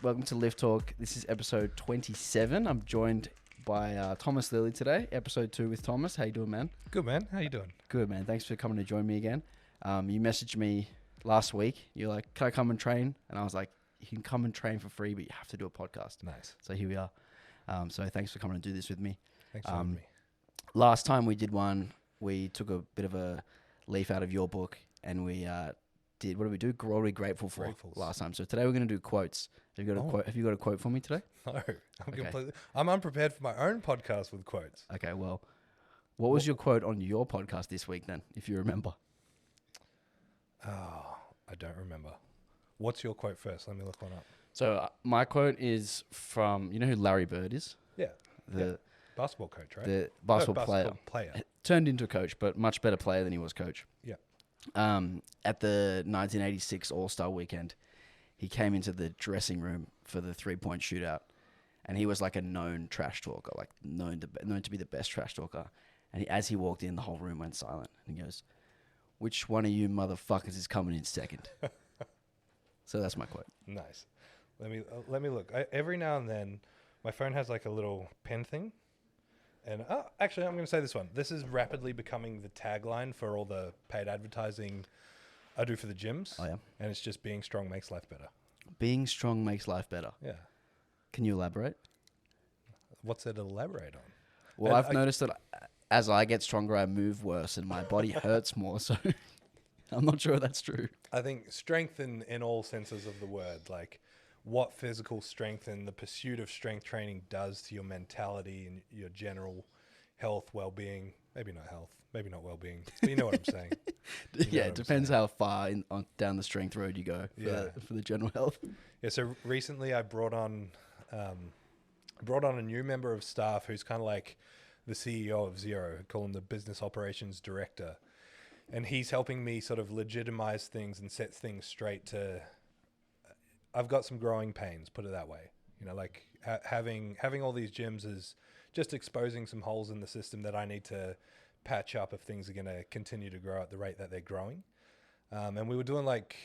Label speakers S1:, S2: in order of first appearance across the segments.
S1: Welcome to Lift Talk. This is episode 27. I'm joined by Thomas Lilley today, episode 2 with Thomas. How you doing, man?
S2: Good, man. How you doing?
S1: Good, man. Thanks for coming to join me again. You messaged me last week. You're like, can I come and train? And I was like, you can come and train for free, but you have to do a podcast.
S2: Nice.
S1: So here we are. So thanks for coming to do this with me.
S2: Thanks for having me.
S1: Last time we did one, we took a bit of a leaf out of your book and we did, what did we do? What are we grateful for last time? So today we're going to do quotes. Have you got a quote for me today?
S2: No, I'm unprepared for my own podcast with quotes.
S1: Okay, well, what was your quote on your podcast this week then, if you remember?
S2: Oh, I don't remember. What's your quote first? Let me look one up.
S1: So my quote is from, you know who Larry Bird is?
S2: Yeah.
S1: The
S2: basketball coach, right?
S1: The basketball player. Turned into a coach, but much better player than he was coach.
S2: Yeah.
S1: At the 1986 All-Star Weekend, he came into the dressing room for the three-point shootout, and he was like a known trash talker, like known to be the best trash talker. And as he walked in, the whole room went silent. And he goes, "Which one of you motherfuckers is coming in second?" So that's my quote.
S2: Nice. Let me look. Every now and then, my phone has like a little pen thing. And actually, I'm going to say this one. This is rapidly becoming the tagline for all the paid advertising I do for the gyms.
S1: Oh, yeah.
S2: And it's just being strong makes life better.
S1: Being strong makes life better.
S2: Yeah.
S1: Can you elaborate?
S2: What's it elaborate on?
S1: Well, I've noticed that as I get stronger, I move worse and my body hurts more. So I'm not sure that's true.
S2: I think strength in all senses of the word, like what physical strength and the pursuit of strength training does to your mentality and your general health, well-being, maybe not health, maybe not well-being, but you know what I'm saying.
S1: Yeah, it depends how far down the strength road you go for the general health.
S2: Yeah, so recently I brought on a new member of staff who's kind of like the CEO of Zero. I call him the business operations director. And he's helping me sort of legitimize things and set things straight to... I've got some growing pains, put it that way. You know, like having all these gyms is just exposing some holes in the system that I need to patch up if things are going to continue to grow at the rate that they're growing. And we were doing like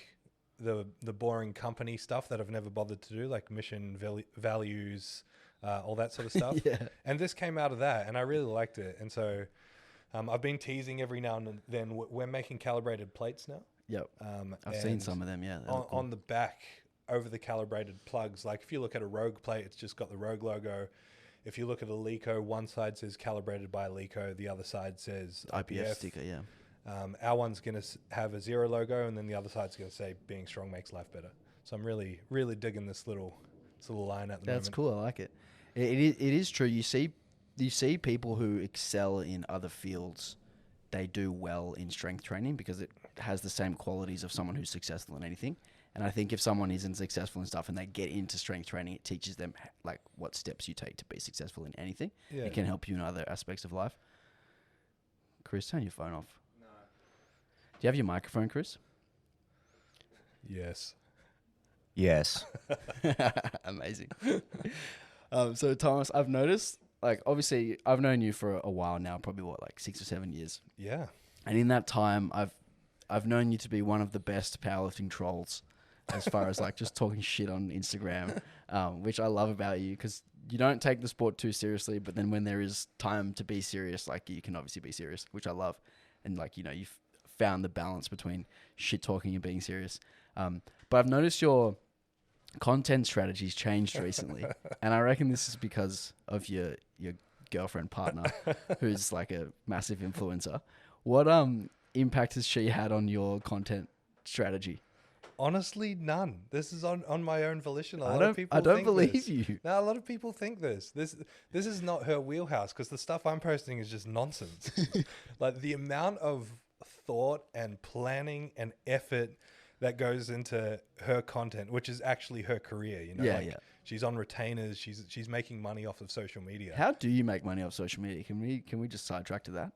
S2: the boring company stuff that I've never bothered to do, like mission, values, all that sort of stuff.
S1: Yeah.
S2: And this came out of that, and I really liked it. And so I've been teasing every now and then. We're making calibrated plates now.
S1: Yep. I've seen some of them, yeah.
S2: On the back, over the calibrated plugs, like if you look at a Rogue plate, it's just got the Rogue logo. If you look at a Leco, one side says calibrated by Leco, the other side says
S1: IPF sticker, yeah.
S2: Our one's going to have a Zero logo, and then the other side's going to say being strong makes life better. So I'm really, really digging this little line at the moment.
S1: That's cool. I like it. It is true. You see people who excel in other fields, they do well in strength training because it has the same qualities of someone who's successful in anything. And I think if someone isn't successful in stuff and they get into strength training, it teaches them like what steps you take to be successful in anything. Yeah. It can help you in other aspects of life. Chris, turn your phone off. No. Do you have your microphone, Chris?
S2: Yes.
S3: Yes.
S1: Amazing. So Thomas, I've noticed, like, obviously I've known you for a while now, probably like 6 or 7 years.
S2: Yeah.
S1: And in that time, I've known you to be one of the best powerlifting trolls as far as like just talking shit on Instagram, which I love about you because you don't take the sport too seriously, but then when there is time to be serious, like you can obviously be serious, which I love. And like, you know, you've found the balance between shit talking and being serious. But I've noticed your content strategy's changed recently. And I reckon this is because of your girlfriend partner, who's like a massive influencer. What impact has she had on your content strategy?
S2: Honestly, none. This is on my own volition.
S1: I don't believe you.
S2: No, a lot of people think this. This is not her wheelhouse because the stuff I'm posting is just nonsense. Like the amount of thought and planning and effort that goes into her content, which is actually her career. You know, she's on retainers. She's making money off of social media.
S1: How do you make money off social media? Can we just sidetrack to that?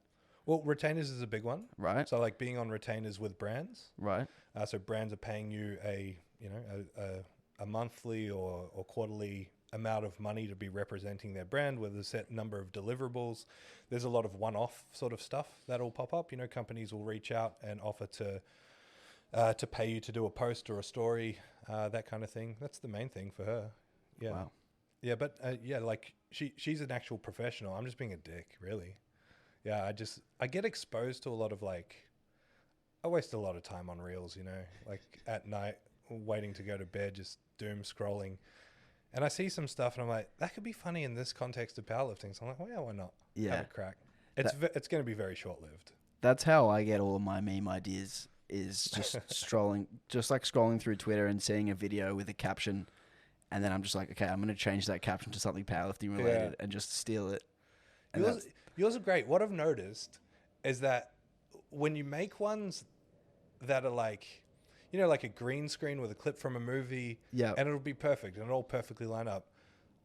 S2: Well, retainers is a big one,
S1: right?
S2: So like being on retainers with brands,
S1: right?
S2: So brands are paying you a monthly or quarterly amount of money to be representing their brand with a set number of deliverables. There's a lot of one-off sort of stuff that'll pop up. You know, companies will reach out and offer to pay you to do a post or a story. that kind of thing. That's the main thing for her. Yeah.
S1: Wow.
S2: Yeah, but yeah, like she's an actual professional. I'm just being a dick, really. Yeah, I get exposed to a lot of I waste a lot of time on reels, like at night waiting to go to bed, just doom scrolling. And I see some stuff and I'm like, that could be funny in this context of powerlifting. So I'm like, well, yeah, why not?
S1: Yeah.
S2: Have a crack. It's going to be very short-lived.
S1: That's how I get all of my meme ideas, is just scrolling through Twitter and seeing a video with a caption. And then I'm just like, okay, I'm going to change that caption to something powerlifting related and just steal it. And
S2: Yours are great. What I've noticed is that when you make ones that are like a green screen with a clip from a movie,
S1: yeah,
S2: and it'll be perfect and it'll all perfectly line up.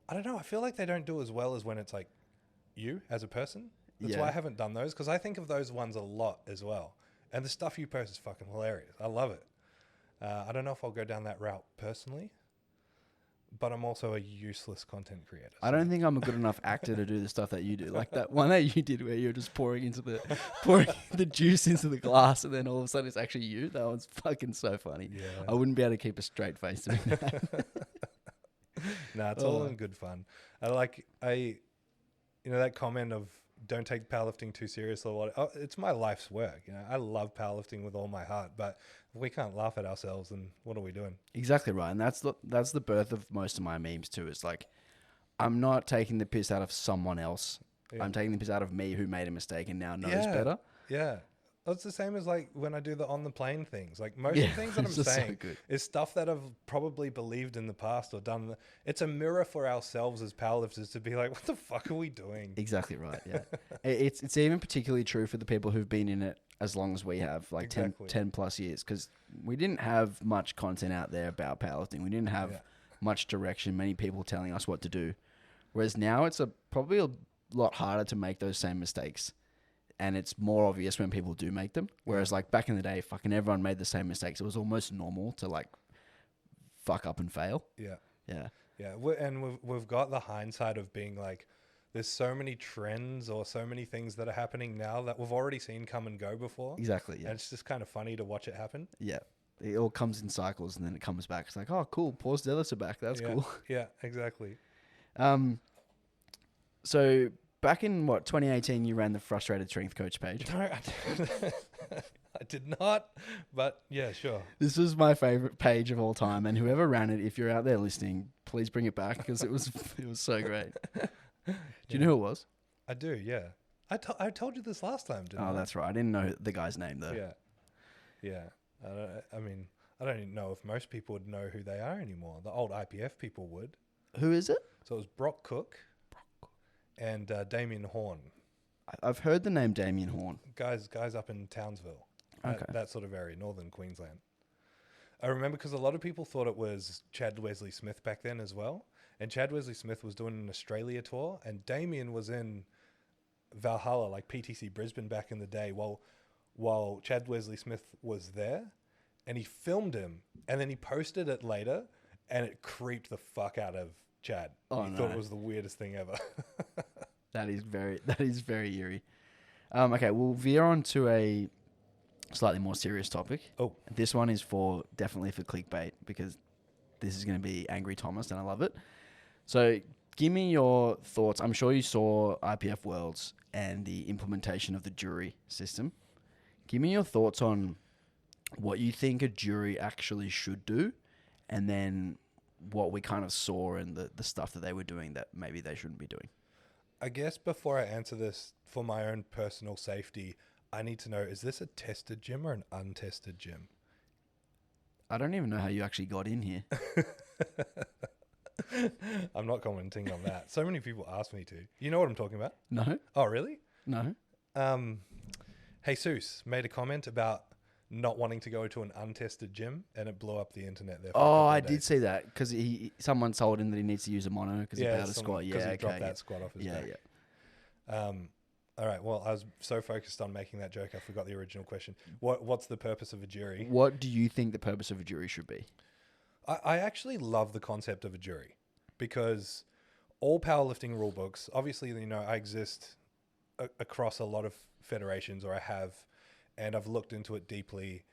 S2: I don't know. I feel like they don't do as well as when it's like you as a person. That's why I haven't done those, because I think of those ones a lot as well. And the stuff you post is fucking hilarious. I love it. I don't know if I'll go down that route personally, but I'm also a useless content creator.
S1: I don't think I'm a good enough actor to do the stuff that you do. Like that one that you did where you're just pouring the juice into the glass, and then all of a sudden it's actually you. That one's fucking so funny.
S2: Yeah.
S1: I wouldn't be able to keep a straight face doing that.
S2: Nah, it's all in good fun. That comment of don't take powerlifting too seriously. It's my life's work. I love powerlifting with all my heart, but if we can't laugh at ourselves, then what are we doing?
S1: Exactly right. And that's the birth of most of my memes too. It's like, I'm not taking the piss out of someone else. Yeah. I'm taking the piss out of me who made a mistake and now knows better.
S2: Yeah. It's the same as like when I do the on the plane things. Like most of the things that I'm saying is stuff that I've probably believed in the past or done. It's a mirror for ourselves as powerlifters to be like, what the fuck are we doing?
S1: Exactly right. Yeah. It's even particularly true for the people who've been in it as long as we have, like 10 plus years, because we didn't have much content out there about powerlifting. We didn't have much direction, many people telling us what to do. Whereas now it's probably a lot harder to make those same mistakes. And it's more obvious when people do make them. Whereas like back in the day, fucking everyone made the same mistakes. It was almost normal to like fuck up and fail.
S2: Yeah.
S1: Yeah.
S2: Yeah. And we've got the hindsight of being like, there's so many trends or so many things that are happening now that we've already seen come and go before.
S1: Exactly. Yeah.
S2: And it's just kind of funny to watch it happen.
S1: Yeah. It all comes in cycles and then it comes back. It's like, oh, cool. Paul's deadlifts are back. That's cool.
S2: Yeah, exactly.
S1: So back in 2018, you ran the Frustrated Strength Coach page.
S2: No, I did not. But yeah, sure.
S1: This was my favorite page of all time, and whoever ran it, if you're out there listening, please bring it back because it was so great. Do you know who it was?
S2: I do. Yeah. I told you this last time, didn't I?
S1: Oh, that's right. I didn't know the guy's name though.
S2: Yeah. Yeah. I mean, I don't even know if most people would know who they are anymore. The old IPF people would.
S1: Who is it?
S2: So it was Brock Cook. And Damien Horn.
S1: I've heard the name Damien Horn.
S2: Guys up in Townsville.
S1: Okay.
S2: That sort of area, northern Queensland. I remember because a lot of people thought it was Chad Wesley Smith back then as well. And Chad Wesley Smith was doing an Australia tour. And Damien was in Valhalla, like PTC Brisbane back in the day, while Chad Wesley Smith was there. And he filmed him. And then he posted it later. And it creeped the fuck out of Chad. He thought it was the weirdest thing ever.
S1: That is very eerie. Okay, we'll veer on to a slightly more serious topic.
S2: Oh.
S1: This one is definitely for clickbait because this is going to be Angry Thomas and I love it. So give me your thoughts. I'm sure you saw IPF Worlds and the implementation of the jury system. Give me your thoughts on what you think a jury actually should do, and then what we kind of saw and the stuff that they were doing that maybe they shouldn't be doing.
S2: I guess before I answer this, for my own personal safety, I need to know, is this a tested gym or an untested gym?
S1: I don't even know how you actually got in here.
S2: I'm not commenting on that. So many people ask me to. You know what I'm talking about?
S1: No.
S2: Oh, really?
S1: No.
S2: Jesus made a comment about not wanting to go to an untested gym, and it blew up the internet there.
S1: I did see that because someone told him that he needs to use a mono because he had a squat. Yeah,
S2: he dropped that squat off his back. Yeah. All right. Well, I was so focused on making that joke, I forgot the original question. What's the purpose of a jury?
S1: What do you think the purpose of a jury should be?
S2: I actually love the concept of a jury because all powerlifting rule books, obviously, I exist across a lot of federations, or I have, and I've looked into it deeply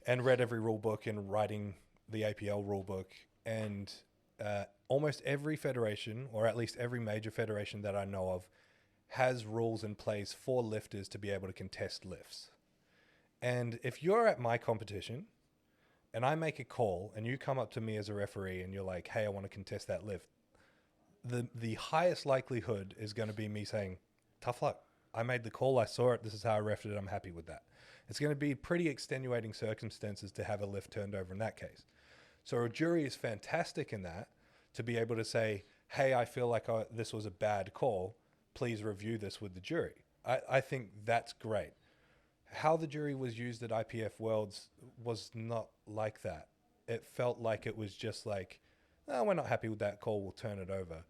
S2: and read every rule book and writing the APL rulebook, and almost every federation, or at least every major federation that I know of, has rules in place for lifters to be able to contest lifts. And if you're at my competition and I make a call and you come up to me as a referee and you're like, hey, I want to contest that lift, the highest likelihood is going to be me saying, tough luck. I made the call. I saw it. This is how I refed it. I'm happy with that. It's going to be pretty extenuating circumstances to have a lift turned over in that case. So a jury is fantastic in that, to be able to say, hey, I feel like this was a bad call. Please review this with the jury. I think that's great. How the jury was used at IPF Worlds was not like that. It felt like it was just like, oh, we're not happy with that call, we'll turn it over.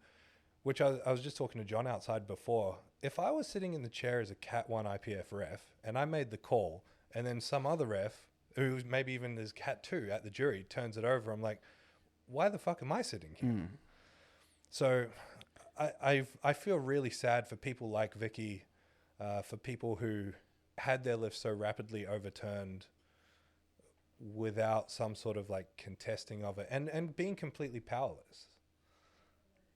S2: Which I was just talking to John outside before. If I was sitting in the chair as a Cat 1 IPF ref and I made the call and then some other ref, who maybe even is Cat 2 at the jury, turns it over, I'm like, why the fuck am I sitting here? So I feel really sad for people like Vicky, for people who had their lifts so rapidly overturned without some sort of like contesting of it and being completely powerless.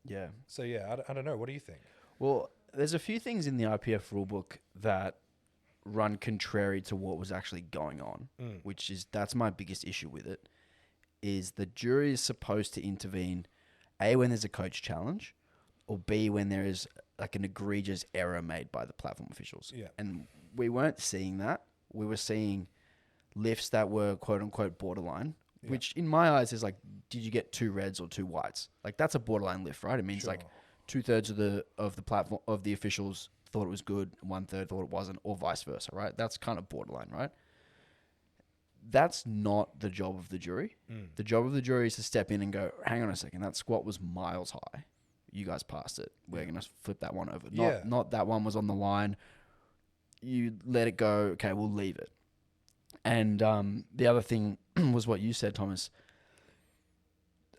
S1: Yeah.
S2: So yeah, I don't know. What do you think?
S1: Well, there's a few things in the IPF rulebook that run contrary to what was actually going on, that's my biggest issue with it, is the jury is supposed to intervene, A, when there's a coach challenge, or B, when there is like an egregious error made by the platform officials.
S2: Yeah.
S1: And we weren't seeing that. We were seeing lifts that were quote unquote borderline, which in my eyes is like, did you get 2 reds or 2 whites? Like that's a borderline lift, right? It means like 2/3 of the platform of the officials thought it was good, 1/3 thought it wasn't, or vice versa, right? That's kind of borderline, right? That's not the job of the jury. The job of the jury is to step in and go, hang on a second, that squat was miles high. You guys passed it. We're going to flip that one over. Not that one was on the line. You let it go. Okay, we'll leave it. And the other thing was what you said, Thomas.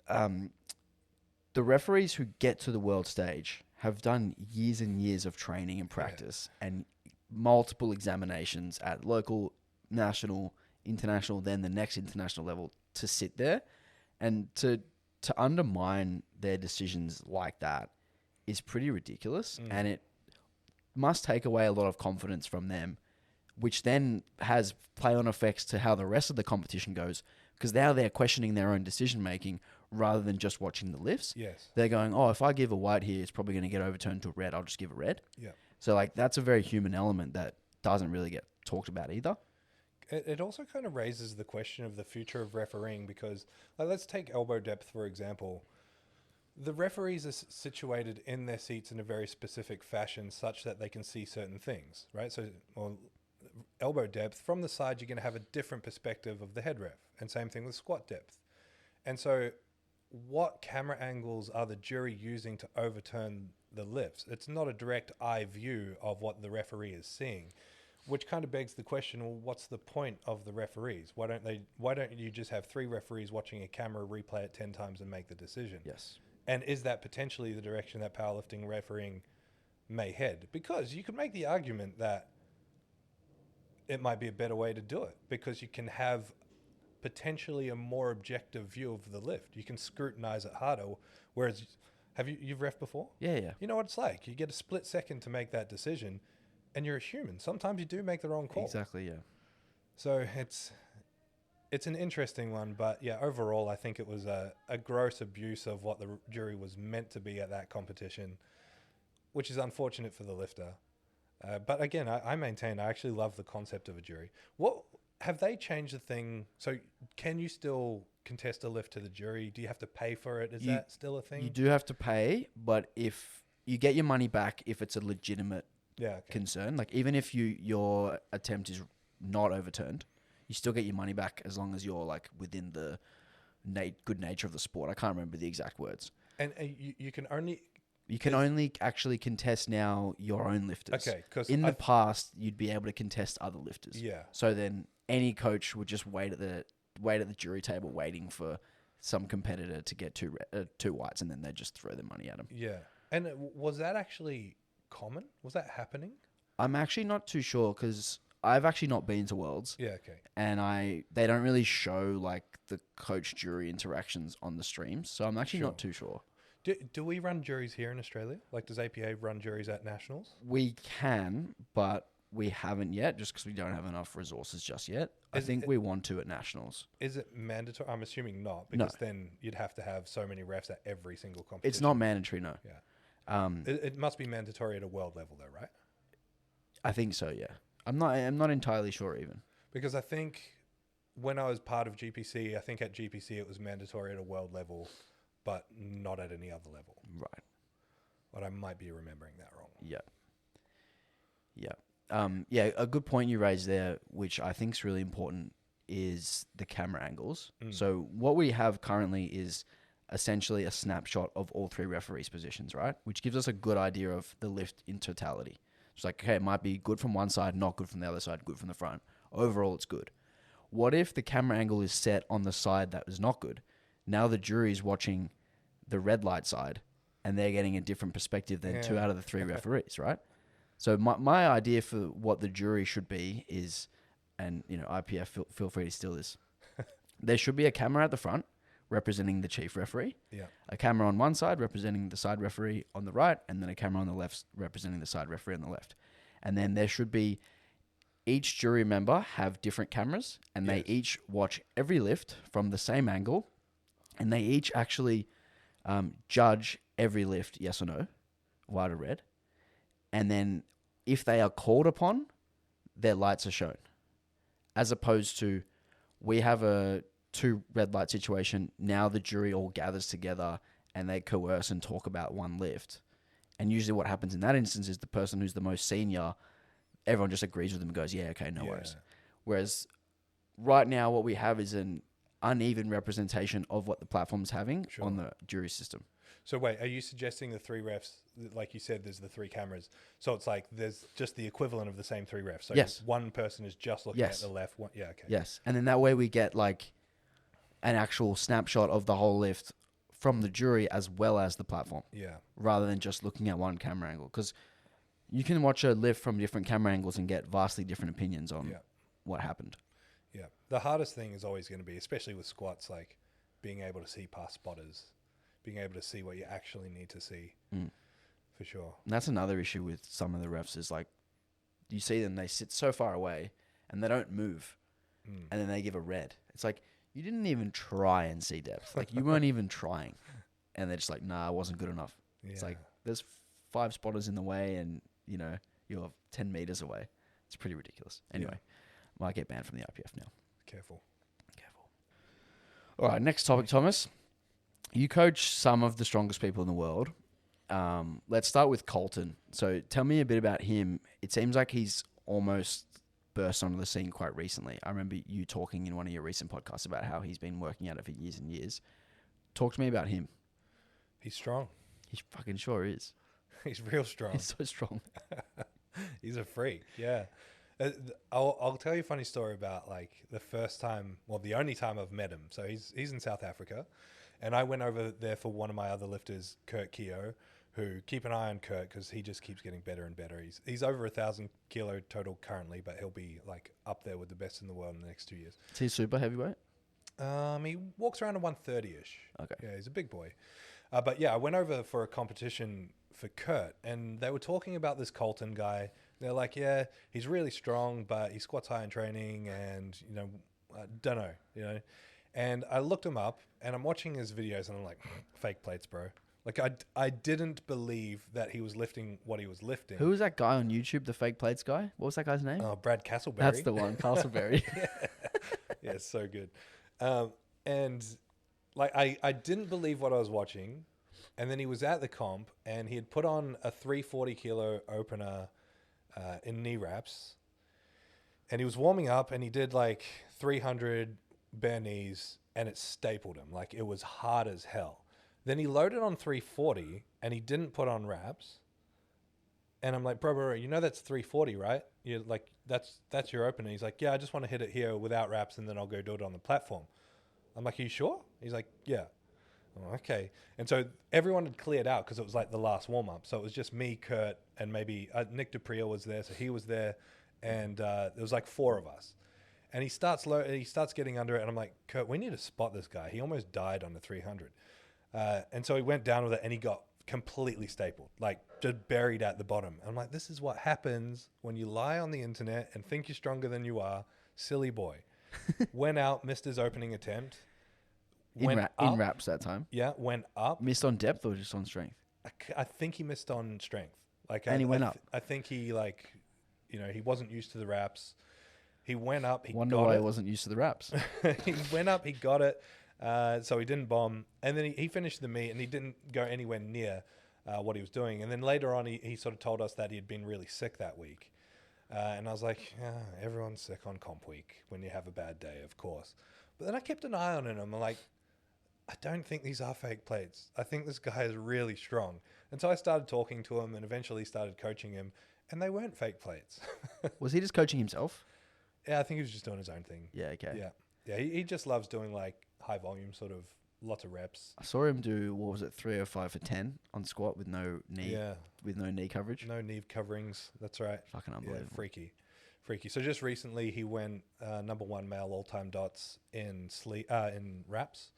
S1: The referees who get to the world stage have done years and years of training and practice and multiple examinations at local, national, international, then the next international level to sit there, and to undermine their decisions like that is pretty ridiculous. And it must take away a lot of confidence from them, which then has play-on effects to how the rest of the competition goes, because now they're questioning their own decision-making rather than just watching the lifts.
S2: Yes.
S1: They're going, oh, if I give a white here, it's probably going to get overturned to a red. I'll just give a red.
S2: Yeah.
S1: So like that's a very human element that doesn't really get talked about either.
S2: It also kind of raises the question of the future of refereeing, because like, let's take elbow depth, for example. The referees are situated in their seats in a very specific fashion such that they can see certain things, right? So, elbow depth, from the side, you're going to have a different perspective of the head ref. And same thing with squat depth. And so what camera angles are the jury using to overturn the lifts? It's not a direct eye view of what the referee is seeing, which kind of begs the question, well, what's the point of the referees? Why don't you just have 3 referees watching a camera, replay it 10 times and make the decision?
S1: Yes.
S2: And is that potentially the direction that powerlifting refereeing may head? Because you could make the argument that it might be a better way to do it, because you can have potentially a more objective view of the lift. You can scrutinize it harder. Whereas, you've ref before?
S1: Yeah.
S2: You know what it's like. You get a split second to make that decision, and you're a human. Sometimes you do make the wrong call.
S1: Exactly, yeah.
S2: So it's an interesting one, but yeah, overall, I think it was a gross abuse of what the jury was meant to be at that competition, which is unfortunate for the lifter. But again, I maintain I actually love the concept of a jury. What have they changed the thing? So can you still contest a lift to the jury? Do you have to pay for it? Is that still a thing?
S1: You do have to pay, but if you get your money back, if it's a legitimate concern, like even if your attempt is not overturned, you still get your money back as long as you're like within the good nature of the sport. I can't remember the exact words.
S2: And you can only...
S1: You can only actually contest now your own lifters.
S2: Okay, because
S1: in the past you'd be able to contest other lifters.
S2: Yeah.
S1: So then any coach would just wait at the jury table waiting for some competitor to get 2 whites, and then they just throw their money at them.
S2: Yeah. And was that actually common? Was that happening?
S1: I'm actually not too sure, because I've actually not been to Worlds,
S2: Yeah, okay.
S1: and they don't really show like the coach jury interactions on the streams, so I'm actually not too sure.
S2: Do we run juries here in Australia? Like, does APA run juries at nationals?
S1: We can, but we haven't yet, just because we don't have enough resources just yet. I think we want to at nationals.
S2: Is it mandatory? I'm assuming not,
S1: No.
S2: because then you'd have to have so many refs at every single competition.
S1: It's not mandatory, no.
S2: Yeah. It must be mandatory at a world level, though, right?
S1: I think so, yeah. I'm not entirely sure even.
S2: Because I think when I was part of GPC, I think at GPC it was mandatory at a world level, but not at any other level.
S1: Right.
S2: But I might be remembering that wrong.
S1: Yeah. Yeah. A good point you raised there, which I think is really important, is the camera angles. So what we have currently is essentially a snapshot of all three referees' positions, right? Which gives us a good idea of the lift in totality. It's like, okay, it might be good from one side, not good from the other side, good from the front. Overall, it's good. What if the camera angle is set on the side that was not good? Now the jury's watching the red light side, and they're getting a different perspective than 2 out of the 3 referees, right? So my idea for what the jury should be is, and IPF, feel free to steal this. There should be a camera at the front representing the chief referee, a camera on one side representing the side referee on the right, and then a camera on the left representing the side referee on the left. And then there should be each jury member have different cameras, and they each watch every lift from the same angle, and they each actually judge every lift, yes or no, white or red. And then if they are called upon, their lights are shown. As opposed to, we have a 2 red light situation. Now the jury all gathers together and they coerce and talk about one lift. And usually what happens in that instance is the person who's the most senior, everyone just agrees with them and goes, yeah, okay, no worries. Whereas right now what we have is an uneven representation of what the platform's having on the jury system.
S2: So wait, are you suggesting the 3 refs, like you said, there's the 3 cameras, so it's like there's just the equivalent of the same 3 refs? So
S1: yes.
S2: One person is just looking at the left one. Yeah, okay.
S1: Yes. And then that way we get like an actual snapshot of the whole lift from the jury as well as the platform.
S2: Yeah.
S1: Rather than just looking at one camera angle. Because you can watch a lift from different camera angles and get vastly different opinions on what happened.
S2: Yeah. The hardest thing is always going to be, especially with squats, like being able to see past spotters, being able to see what you actually need to see, for sure.
S1: And that's another issue with some of the refs is like, you see them, they sit so far away and they don't move. And then they give a red. It's like, you didn't even try and see depth. Like, you weren't even trying. And they're just like, nah, it wasn't good enough. Yeah. It's like, there's 5 spotters in the way and, you're 10 meters away. It's pretty ridiculous. Anyway, might get banned from the IPF now.
S2: Careful.
S1: All right, next topic, Thomas. You coach some of the strongest people in the world. Let's start with Colton. So tell me a bit about him. It seems like he's almost burst onto the scene quite recently. I remember you talking in one of your recent podcasts about how he's been working at it for years and years. Talk to me about him.
S2: He's strong.
S1: He fucking sure is.
S2: He's real strong.
S1: He's so strong.
S2: He's a freak. Yeah. I'll tell you a funny story about like the first time, well, the only time I've met him. So he's in South Africa, and I went over there for one of my other lifters, Kurt Keogh, who, keep an eye on Kurt because he just keeps getting better and better. He's over 1,000 kilo total currently, but he'll be like up there with the best in the world in the next 2 years.
S1: Is he super heavyweight?
S2: He walks around a 130-ish.
S1: Okay.
S2: Yeah, he's a big boy. But yeah, I went over for a competition for Kurt, and they were talking about this Colton guy. They're like, yeah, he's really strong, but he squats high in training, and I don't know, And I looked him up, and I'm watching his videos, and I'm like, fake plates, bro. Like I didn't believe that he was lifting what he was lifting.
S1: Who was that guy on YouTube, the fake plates guy? What was that guy's name?
S2: Oh, Brad Castleberry.
S1: That's the one, Castleberry.
S2: Yeah, it's so good. And like I didn't believe what I was watching, and then he was at the comp, and he had put on a 340 kilo opener in knee wraps, and he was warming up, and he did like 300 bare knees, and it stapled him. Like, it was hard as hell. Then he loaded on 340, and he didn't put on wraps. And I'm like, bro, that's 340, right? You're like, that's your opener. He's like, yeah, I just want to hit it here without wraps, and then I'll go do it on the platform. I'm like, are you sure? He's like, yeah. Oh, okay. And so everyone had cleared out because it was like the last warm-up. So it was just me, Kurt, and maybe Nick DePriel was there. So he was there. and there was like 4 of us. And he starts getting under it, and I'm like, Kurt, we need to spot this guy. He almost died on the 300. And so he went down with it, and he got completely stapled, like just buried at the bottom. I'm like, this is what happens when you lie on the internet and think you're stronger than you are. Silly boy. Went out, missed his opening attempt.
S1: In wraps that time.
S2: Yeah, went up.
S1: Missed on depth or just on strength?
S2: I think he missed on strength.
S1: And he went up.
S2: I think he he wasn't used to the wraps. He went up.
S1: Wonder why he wasn't used to the wraps.
S2: He went up. He got it. So he didn't bomb. And then he finished the meet, and he didn't go anywhere near what he was doing. And then later on, he sort of told us that he had been really sick that week. And I was like, everyone's sick on comp week when you have a bad day, of course. But then I kept an eye on him. I'm like, I don't think these are fake plates. I think this guy is really strong. And so I started talking to him and eventually started coaching him. And they weren't fake plates.
S1: Was he just coaching himself?
S2: Yeah, I think he was just doing his own thing.
S1: Yeah, okay.
S2: Yeah, he just loves doing like high volume, sort of lots of reps.
S1: I saw him do, 305 for 10 on squat with no knee coverage.
S2: No knee coverings. That's right.
S1: Fucking unbelievable.
S2: Yeah, freaky. So just recently he went number 1 male all-time dots in wraps.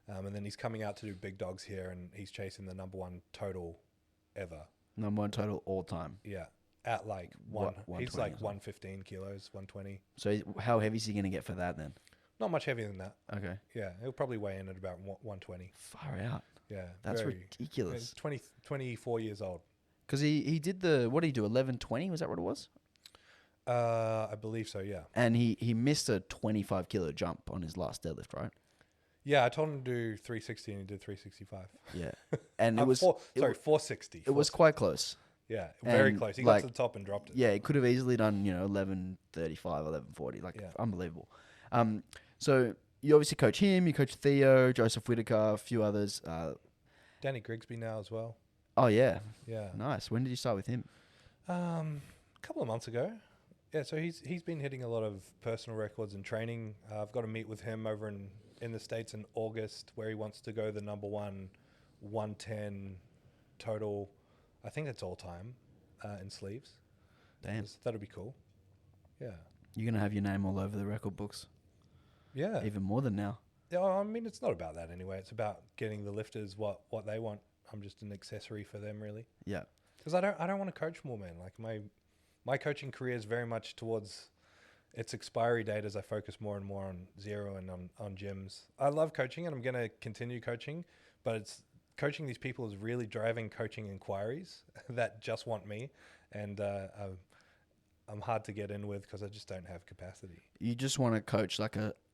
S2: And then he's coming out to do big dogs here, and he's chasing the number 1 total ever.
S1: Number 1 total all time.
S2: Yeah. At like he's like 115 kilos, 120.
S1: So how heavy is he going to get for that then?
S2: Not much heavier than that.
S1: Okay.
S2: Yeah, he'll probably weigh in at about 120.
S1: Far out.
S2: Yeah.
S1: That's ridiculous.
S2: 24 years old.
S1: Because he did what did he do, 11:20? Was that what it was?
S2: I believe so, yeah.
S1: And he missed a 25 kilo jump on his last deadlift, right?
S2: Yeah, I told him to do 360 and he did 365.
S1: Yeah. And it was
S2: 460.
S1: It was quite close.
S2: Yeah, very close. He got to the top and dropped it.
S1: Yeah, he could have easily done, 11:35, 11:40, unbelievable. So you obviously coach him, you coach Theo, Joseph Whitaker, a few others.
S2: Danny Grigsby now as well.
S1: Oh yeah.
S2: Yeah.
S1: Nice. When did you start with him?
S2: A couple of months ago. Yeah, so he's been hitting a lot of personal records and training. I've got to meet with him over in the States in August, where he wants to go the number 1 110 total. I think that's all time in sleeves.
S1: Damn.
S2: That'll be cool. Yeah.
S1: You're going to have your name all over the record books.
S2: Yeah.
S1: Even more than now.
S2: Yeah, I mean, it's not about that anyway. It's about getting the lifters what they want. I'm just an accessory for them, really.
S1: Yeah.
S2: Because I don't want to coach more, man. Like my coaching career is very much towards its expiry date as I focus more and more on zero and on gyms. I love coaching and I'm going to continue coaching, but coaching these people is really driving coaching inquiries that just want me. And I'm hard to get in with because I just don't have capacity.
S1: You just want to coach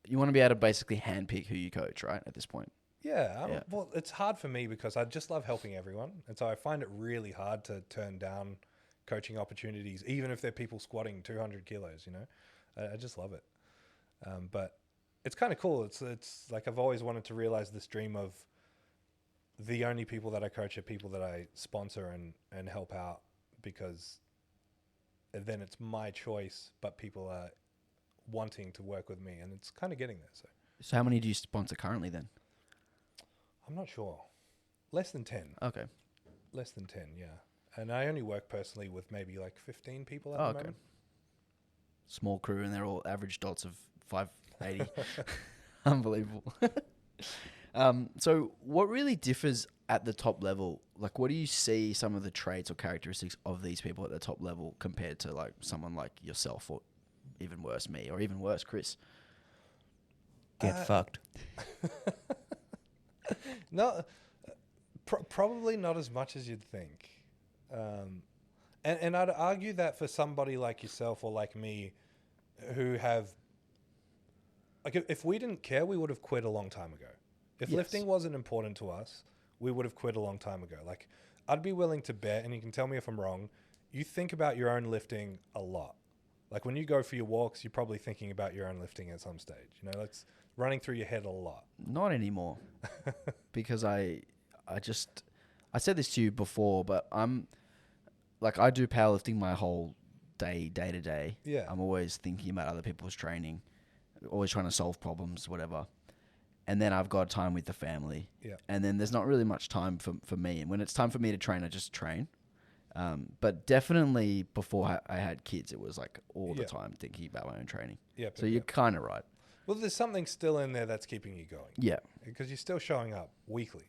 S1: you want to be able to basically handpick who you coach, right, at this point?
S2: Yeah. Well, it's hard for me because I just love helping everyone. And so I find it really hard to turn down coaching opportunities, even if they're people squatting 200 kilos, I just love it. But it's kind of cool. It's like I've always wanted to realize this dream of the only people that I coach are people that I sponsor and help out, because then it's my choice, but people are wanting to work with me, and it's kind of getting there.
S1: So how many do you sponsor currently then?
S2: I'm not sure. Less than 10.
S1: Okay.
S2: Less than 10, yeah. And I only work personally with maybe like 15 people at the moment.
S1: Small crew, and they're all average dots of 580. Unbelievable. So what really differs at the top level? Like, what do you see some of the traits or characteristics of these people at the top level compared to like someone like yourself, or even worse, me, or even worse, Chris?
S3: Get fucked.
S2: No, probably not as much as you'd think. And I'd argue that for somebody like yourself or like me, who have, like, if we didn't care, we would have quit a long time ago. If lifting wasn't important to us, we would have quit a long time ago. Like, I'd be willing to bet, and you can tell me if I'm wrong, you think about your own lifting a lot. Like, when you go for your walks, you're probably thinking about your own lifting at some stage. That's running through your head a lot.
S1: Not anymore. Because I said this to you before, but I do powerlifting my whole day to day.
S2: Yeah.
S1: I'm always thinking about other people's training, always trying to solve problems, whatever. And then I've got time with the family.
S2: Yeah.
S1: And then there's not really much time for me. And when it's time for me to train, I just train. But definitely before I had kids, it was like all the
S2: Yeah.
S1: time thinking about my own training.
S2: Yep.
S1: So you're kind of right.
S2: Well, there's something still in there that's keeping you going.
S1: Yeah.
S2: Because you're still showing up weekly.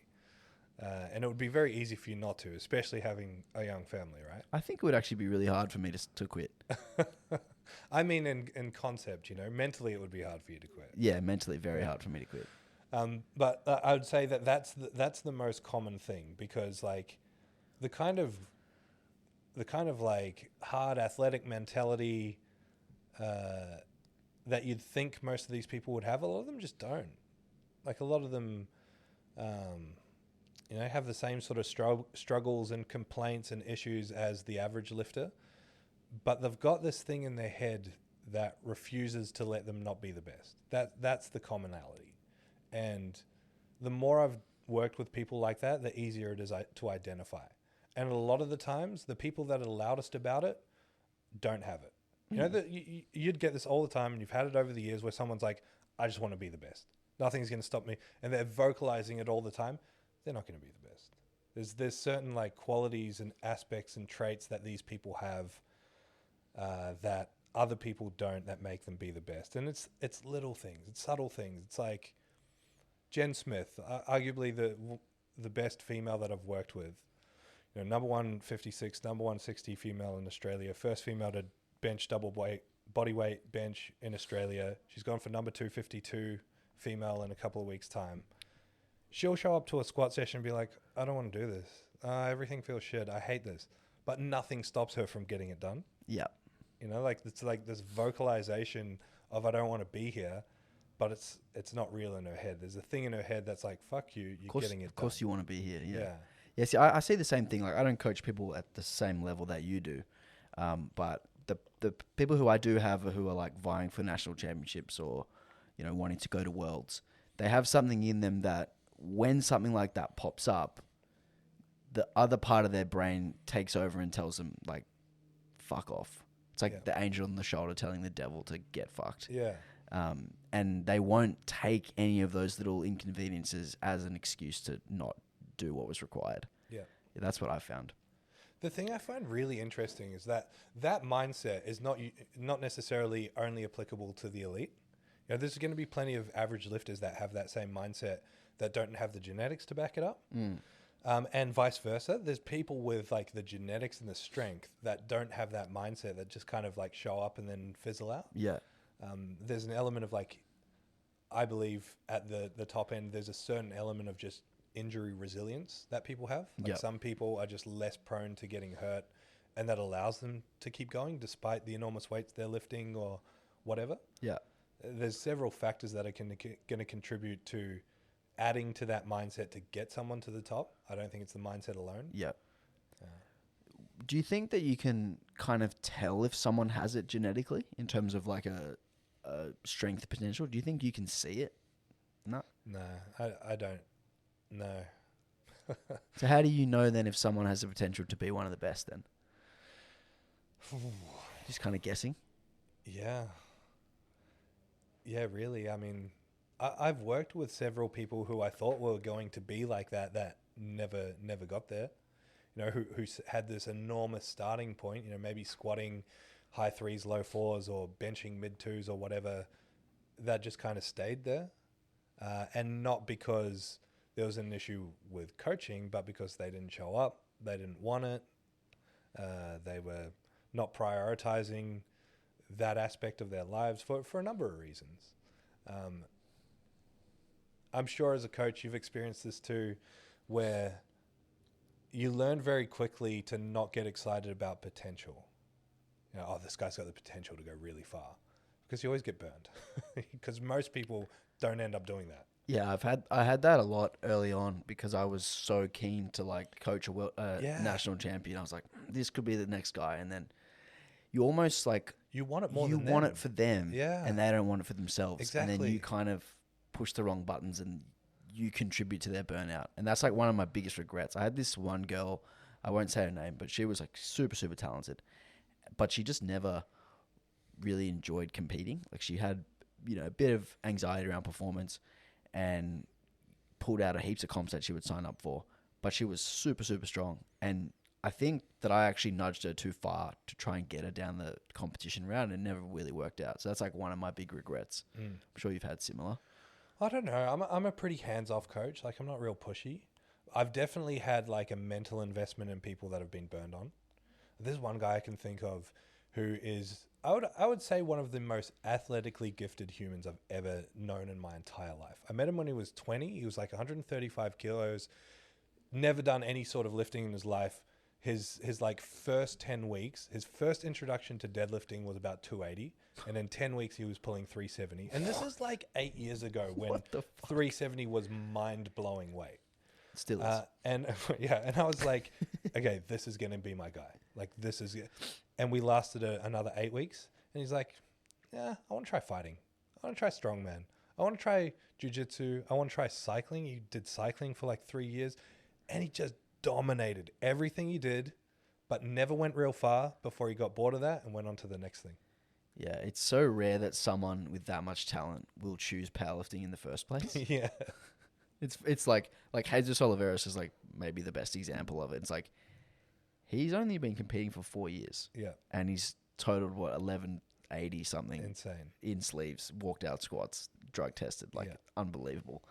S2: And it would be very easy for you not to, especially having a young family, right?
S1: I think it would actually be really hard for me to quit.
S2: I mean, in concept, you know, mentally it would be hard for you to quit.
S1: Yeah, mentally very hard for me to quit.
S2: But I would say that that's the most common thing, because like the kind of like hard athletic mentality that you'd think most of these people would have, a lot of them just don't. Like a lot of them, you know, have the same sort of struggles and complaints and issues as the average lifter, but they've got this thing in their head that refuses to let them not be the best. That's the commonality. And the more I've worked with people like that, the easier it is to identify. And a lot of the times, the people that are loudest about it don't have it. You know, that you'd get this all the time, and you've had it over the years, where someone's like, I just want to be the best. Nothing's going to stop me. And they're vocalizing it all the time. They're not going to be the best. There's certain like qualities and aspects and traits that these people have that other people don't, that make them be the best. And it's little things. It's subtle things. It's like Jen Smith, arguably the best female that I've worked with. You know, number 156, number 160 female in Australia. First female to bench body weight bench in Australia. She's gone for number 252 female in a couple of weeks' time. She'll show up to a squat session and be like, I don't want to do this. Everything feels shit. I hate this. But nothing stops her from getting it done.
S1: Yeah.
S2: You know, like it's like this vocalization of I don't want to be here, but it's not real in her head. There's a thing in her head that's like, fuck you, you're getting it done.
S1: Of course you want to be here,
S2: Yeah.
S1: Yeah, see, I see the same thing. Like, I don't coach people at the same level that you do. But the people who I do have who are like vying for national championships or, you know, wanting to go to worlds, they have something in them that when something like that pops up, the other part of their brain takes over and tells them, like, fuck off. It's like the angel on the shoulder telling the devil to get fucked.
S2: Yeah.
S1: And they won't take any of those little inconveniences as an excuse to not do what was required. Yeah, that's what I found.
S2: The thing I find really interesting is that mindset is not necessarily only applicable to the elite. You know, there's going to be plenty of average lifters that have that same mindset that don't have the genetics to back it up. And vice versa. There's people with like the genetics and the strength that don't have that mindset, that just kind of like show up and then fizzle out.
S1: Yeah.
S2: There's an element of like, I believe at the top end, there's a certain element of just injury resilience that people have. Like some people are just less prone to getting hurt, and that allows them to keep going despite the enormous weights they're lifting or whatever. Yeah. There's several factors that are going to contribute to adding to that mindset to get someone to the top. I don't think it's the mindset alone.
S1: Yeah. Do you think that you can kind of tell if someone has it genetically in terms of like a strength potential? Do you think you can see it? No.
S2: No, I don't. No.
S1: So how do you know then if someone has the potential to be one of the best then? Just kind of guessing?
S2: Yeah. Yeah, really. I mean, I've worked with several people who I thought were going to be like that never got there. You know, who had this enormous starting point, you know, maybe squatting high 3s, low 4s, or benching mid 2s or whatever, that just kind of stayed there. And not because there was an issue with coaching, but because they didn't show up, they didn't want it, they were not prioritizing that aspect of their lives for a number of reasons. I'm sure as a coach you've experienced this too, where you learn very quickly to not get excited about potential. You know, oh, this guy's got the potential to go really far, because you always get burned, because most people don't end up doing that.
S1: Yeah, I had that a lot early on because I was so keen to like coach a national champion. I was like, this could be the next guy, and then you almost like
S2: you want it more.
S1: You
S2: than
S1: want
S2: them.
S1: it for them, and they don't want it for themselves.
S2: Exactly.
S1: And then you kind of push the wrong buttons and you contribute to their burnout. And that's like one of my biggest regrets. I had this one girl, I won't say her name, but she was like super, super talented, but she just never really enjoyed competing. Like she had, you know, a bit of anxiety around performance and pulled out a heaps of comps that she would sign up for, but she was super, super strong. And I think that I actually nudged her too far to try and get her down the competition route, and it never really worked out. So that's like one of my big regrets. I'm sure you've had similar.
S2: I don't know. I'm a pretty hands-off coach. Like, I'm not real pushy. I've definitely had like a mental investment in people that have been burned on. There's one guy I can think of who is, I would say, one of the most athletically gifted humans I've ever known in my entire life. I met him when he was 20. He was like 135 kilos, never done any sort of lifting in his life. His like first 10 weeks, his first introduction to deadlifting was about 280. And in 10 weeks, he was pulling 370. And this is like 8 years ago when 370 was mind-blowing weight.
S1: Still is.
S2: And and I was like, okay, this is going to be my guy. Like, this is, and we lasted another 8 weeks. And he's like, yeah, I want to try fighting. I want to try strongman. I want to try jiu-jitsu. I want to try cycling. He did cycling for like 3 years, and he just dominated everything he did, but never went real far before he got bored of that and went on to the next thing.
S1: Yeah, it's so rare that someone with that much talent will choose powerlifting in the first place.
S2: Yeah.
S1: It's like Jesus Oliveros is like maybe the best example of it. It's like he's only been competing for 4 years.
S2: Yeah.
S1: And he's totaled 1180 something.
S2: Insane.
S1: In sleeves, walked out squats, drug tested, unbelievable.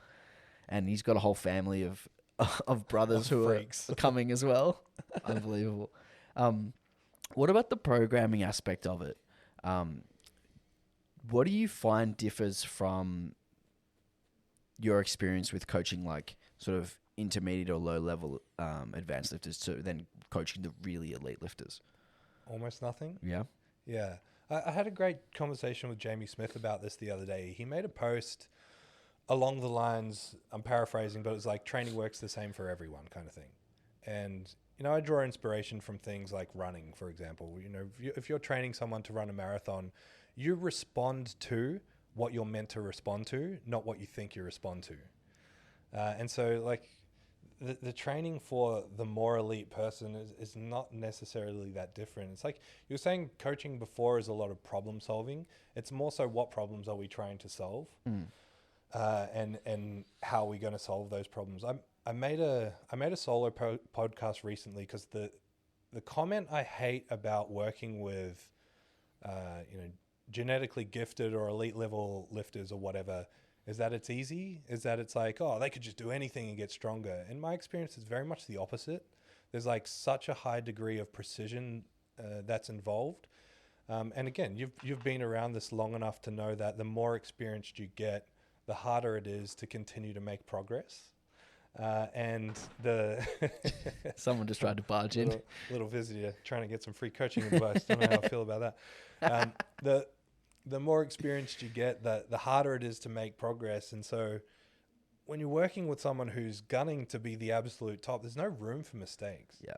S1: And he's got a whole family of brothers who
S2: freaks.
S1: are coming as well. Unbelievable. What about the programming aspect of it? What do you find differs from your experience with coaching like sort of intermediate or low level advanced lifters to then coaching the really elite lifters?
S2: Almost nothing.
S1: Yeah.
S2: Yeah. I had a great conversation with Jamie Smith about this the other day. He made a post along the lines, I'm paraphrasing, but it's like training works the same for everyone kind of thing. And, you know, I draw inspiration from things like running, for example. You know, if you're training someone to run a marathon, you respond to what you're meant to respond to, not what you think you respond to. And so, like, the training for the more elite person is not necessarily that different. It's like you were saying, coaching before is a lot of problem solving. It's more so what problems are we trying to solve, and how are we going to solve those problems. I made a solo podcast recently because the comment I hate about working with genetically gifted or elite level lifters or whatever is that it's easy, is that it's like, oh, they could just do anything and get stronger. In my experience, it's very much the opposite. There's like such a high degree of precision that's involved. And again, you've been around this long enough to know that the more experienced you get, the harder it is to continue to make progress. And the
S1: someone just tried to barge in.
S2: Little visitor trying to get some free coaching advice. Don't know how I feel about that. The more experienced you get, the harder it is to make progress. And so when you're working with someone who's gunning to be the absolute top, there's no room for mistakes.
S1: Yeah.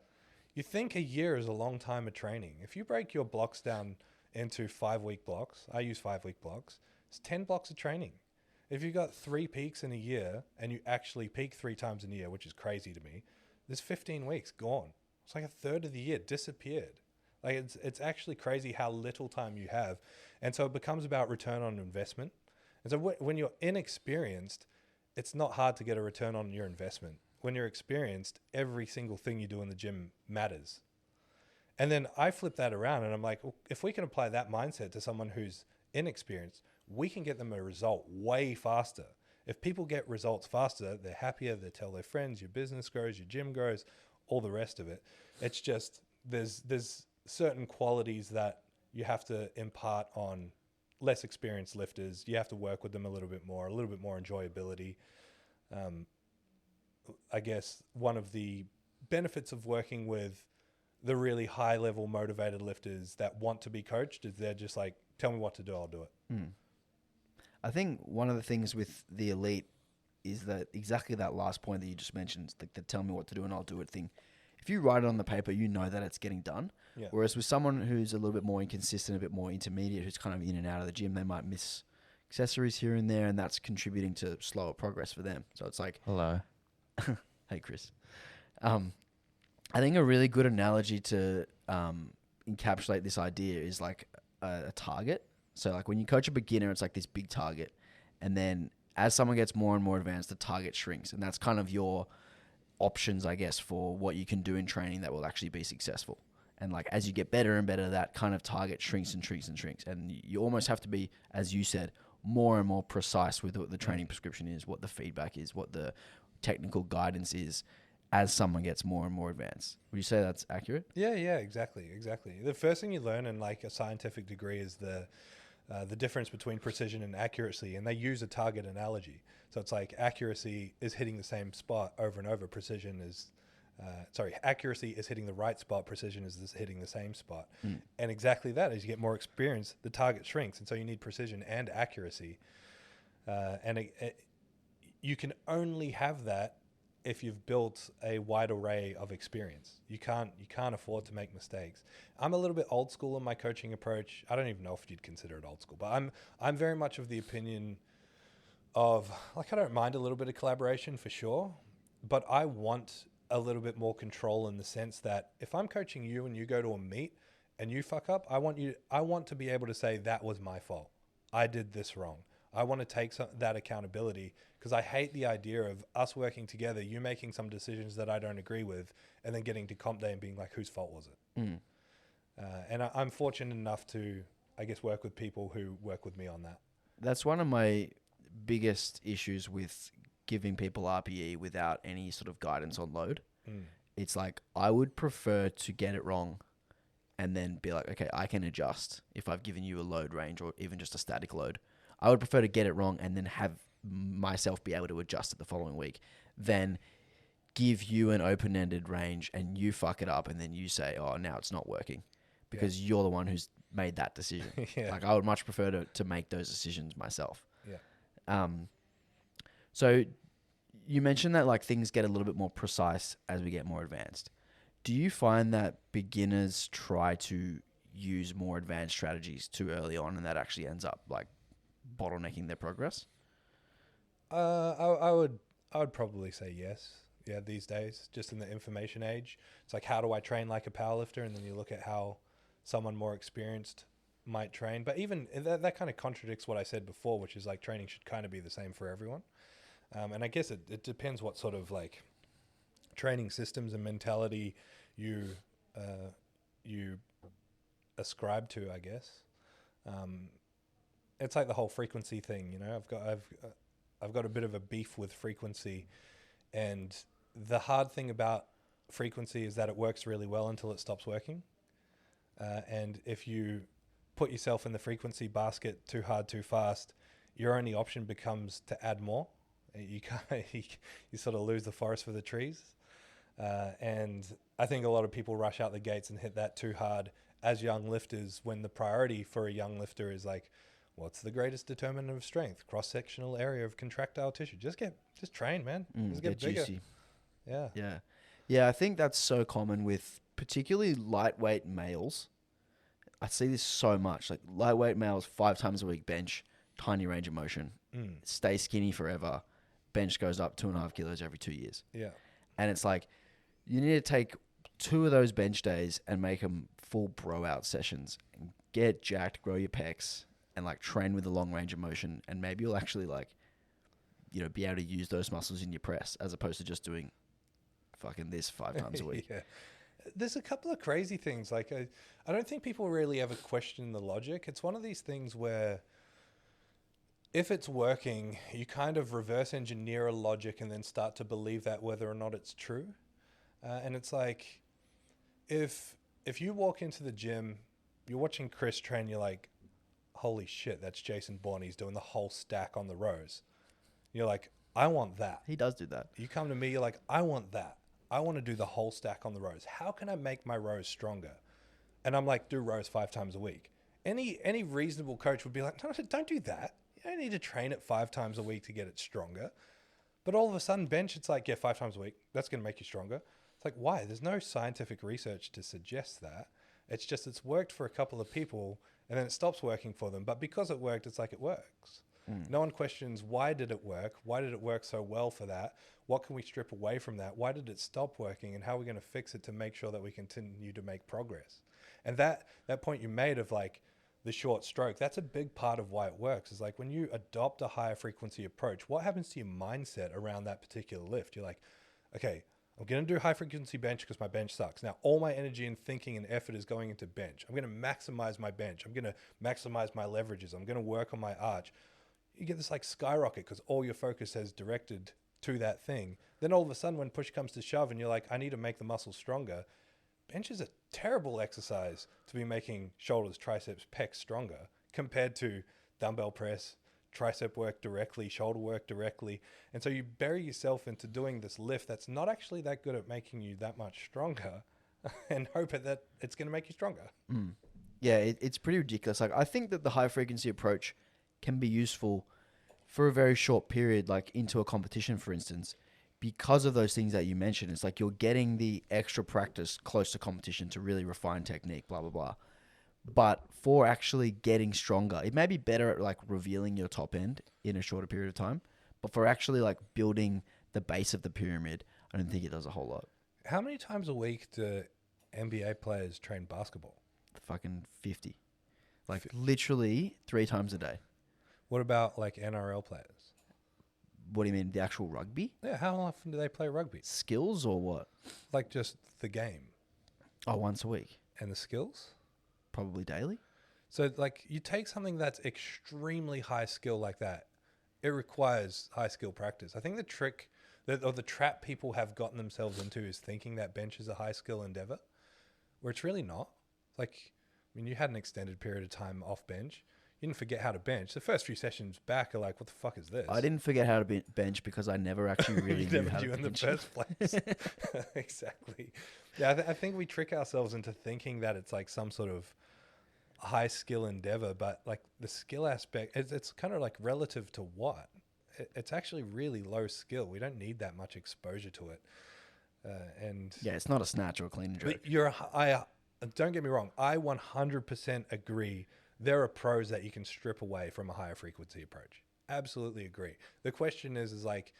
S2: You think a year is a long time of training. If you break your blocks down into 5-week blocks, I use 5-week blocks, it's 10 blocks of training. If you've got 3 peaks in a year and you actually peak 3 times in a year, which is crazy to me, there's 15 weeks gone. It's like a third of the year disappeared. Like it's actually crazy how little time you have. And so it becomes about return on investment. And so when you're inexperienced, it's not hard to get a return on your investment. When you're experienced, every single thing you do in the gym matters. And then I flip that around and I'm like, well, if we can apply that mindset to someone who's inexperienced, we can get them a result way faster. If people get results faster, they're happier, they tell their friends, your business grows, your gym grows, all the rest of it. It's just, there's certain qualities that you have to impart on less experienced lifters. You have to work with them a little bit more enjoyability. I guess one of the benefits of working with the really high level motivated lifters that want to be coached is they're just like, tell me what to do, I'll do it.
S1: I think one of the things with the elite is that exactly that last point that you just mentioned, like the tell me what to do and I'll do it thing. If you write it on the paper, you know that it's getting done. Yeah. Whereas with someone who's a little bit more inconsistent, a bit more intermediate, who's kind of in and out of the gym, they might miss accessories here and there, and that's contributing to slower progress for them. So it's like...
S3: Hello.
S1: Hey, Chris. I think a really good analogy to encapsulate this idea is like a target. So like when you coach a beginner, it's like this big target. And then as someone gets more and more advanced, the target shrinks. And that's kind of your options, I guess, for what you can do in training that will actually be successful. And like as you get better and better, that kind of target shrinks and shrinks and shrinks. And you almost have to be, as you said, more and more precise with what the training prescription is, what the feedback is, what the technical guidance is as someone gets more and more advanced. Would you say that's accurate?
S2: Yeah, exactly. The first thing you learn in like a scientific degree is the difference between precision and accuracy, and they use a target analogy. So it's like accuracy is hitting the same spot over and over. Accuracy is hitting the right spot. Precision is hitting the same spot. And exactly that, as you get more experience, the target shrinks. And so you need precision and accuracy. You can only have that if you've built a wide array of experience. You can't afford to make mistakes. I'm a little bit old school in my coaching approach. I don't even know if you'd consider it old school, but I'm very much of the opinion of, like, I don't mind a little bit of collaboration for sure, but I want a little bit more control in the sense that if I'm coaching you and you go to a meet and you fuck up, I want to be able to say that was my fault. I did this wrong. I want to take that accountability, because I hate the idea of us working together, you making some decisions that I don't agree with, and then getting to comp day and being like, whose fault was it? And I'm fortunate enough to, I guess, work with people who work with me on that.
S1: That's one of my biggest issues with giving people RPE without any sort of guidance on load. It's like, I would prefer to get it wrong and then be like, okay, I can adjust if I've given you a load range or even just a static load. I would prefer to get it wrong and then have myself be able to adjust it the following week than give you an open-ended range and you fuck it up and then you say, oh, now it's not working, because you're the one who's made that decision. Like, I would much prefer to make those decisions myself. So you mentioned that like things get a little bit more precise as we get more advanced. Do you find that beginners try to use more advanced strategies too early on and that actually ends up like bottlenecking their progress?
S2: I would probably say yes. Yeah, these days, just in the information age, it's like, how do I train like a powerlifter? And then you look at how someone more experienced might train. But even that kind of contradicts what I said before, which is like training should kind of be the same for everyone. And I guess it depends what sort of like training systems and mentality you ascribe to, I guess. It's like the whole frequency thing, you know. I've got a bit of a beef with frequency, and the hard thing about frequency is that it works really well until it stops working. And if you put yourself in the frequency basket too hard, too fast, your only option becomes to add more. You can't, you sort of lose the forest for the trees. And I think a lot of people rush out the gates and hit that too hard as young lifters, when the priority for a young lifter is like, what's the greatest determinant of strength? Cross-sectional area of contractile tissue. Just train, man. Just get bigger.
S1: Juicy.
S2: Yeah.
S1: Yeah, I think that's so common with particularly lightweight males. I see this so much. Like, lightweight males, 5 times a week bench, tiny range of motion, stay skinny forever. Bench goes up 2.5 kilos every 2 years.
S2: Yeah.
S1: And it's like, you need to take 2 of those bench days and make them full bro out sessions and get jacked, grow your pecs, and like train with a long range of motion. And maybe you'll actually like, you know, be able to use those muscles in your press as opposed to just doing fucking this 5 times a week.
S2: Yeah. There's a couple of crazy things. Like, I don't think people really ever question the logic. It's one of these things where if it's working, you kind of reverse engineer a logic and then start to believe that whether or not it's true. And it's like, if you walk into the gym, you're watching Chris train, you're like, holy shit, that's Jason Bourne. He's doing the whole stack on the rows. You're like, I want that.
S1: He does do that.
S2: You come to me, you're like, I want that. I want to do the whole stack on the rows. How can I make my rows stronger? And I'm like, do rows 5 times a week. Any reasonable coach would be like, no, don't do that. You don't need to train it 5 times a week to get it stronger. But all of a sudden, bench, it's like, yeah, 5 times a week. That's going to make you stronger. It's like, why? There's no scientific research to suggest that. It's just, it's worked for a couple of people and then it stops working for them. But because it worked, it's like it works. No one questions, why did it work? Why did it work so well for that? What can we strip away from that? Why did it stop working? And how are we going to fix it to make sure that we continue to make progress? And that point you made of like the short stroke, that's a big part of why it works. Is like when you adopt a higher frequency approach, what happens to your mindset around that particular lift? You're like, okay, I'm going to do high frequency bench because my bench sucks. Now, all my energy and thinking and effort is going into bench. I'm going to maximize my bench. I'm going to maximize my leverages. I'm going to work on my arch. You get this like skyrocket because all your focus has directed to that thing. Then all of a sudden when push comes to shove and you're like, I need to make the muscle stronger. Bench is a terrible exercise to be making shoulders, triceps, pecs stronger compared to dumbbell press, tricep work directly, shoulder work directly. And so you bury yourself into doing this lift that's not actually that good at making you that much stronger and hope that it's going to make you stronger.
S1: Yeah, it's pretty ridiculous. Like, I think that the high frequency approach can be useful for a very short period, like into a competition, for instance, because of those things that you mentioned. It's like you're getting the extra practice close to competition to really refine technique, blah, blah, blah. But for actually getting stronger, it may be better at like revealing your top end in a shorter period of time. But for actually like building the base of the pyramid, I don't think it does a whole lot.
S2: How many times a week do NBA players train basketball?
S1: Fucking 50. Like literally 3 times a day.
S2: What about like NRL players?
S1: What do you mean? The actual rugby?
S2: Yeah, how often do they play rugby?
S1: Skills or what?
S2: Like just the game
S1: Oh, once a week.
S2: and the skills?
S1: Probably daily.
S2: So like you take something that's extremely high skill like that, it requires high skill practice. I think the trick or the trap people have gotten themselves into is thinking that bench is a high skill endeavor, where it's really not. Like, I mean, you had an extended period of time off bench. You didn't forget how to bench. The first few sessions back are like, what the fuck is this?
S1: I didn't forget how to bench because I never actually really
S2: You
S1: knew
S2: never
S1: how to
S2: knew in the
S1: bench.
S2: first place. Exactly. Yeah, I think we trick ourselves into thinking that it's like some sort of high skill endeavor, but like the skill aspect, it's kind of like relative to what? It's actually really low skill. We don't need that much exposure to it. And
S1: Yeah, it's not a snatch or a clean and jerk.
S2: but don't get me wrong. I 100% agree. There are pros that you can strip away from a higher frequency approach. Absolutely agree. The question is like,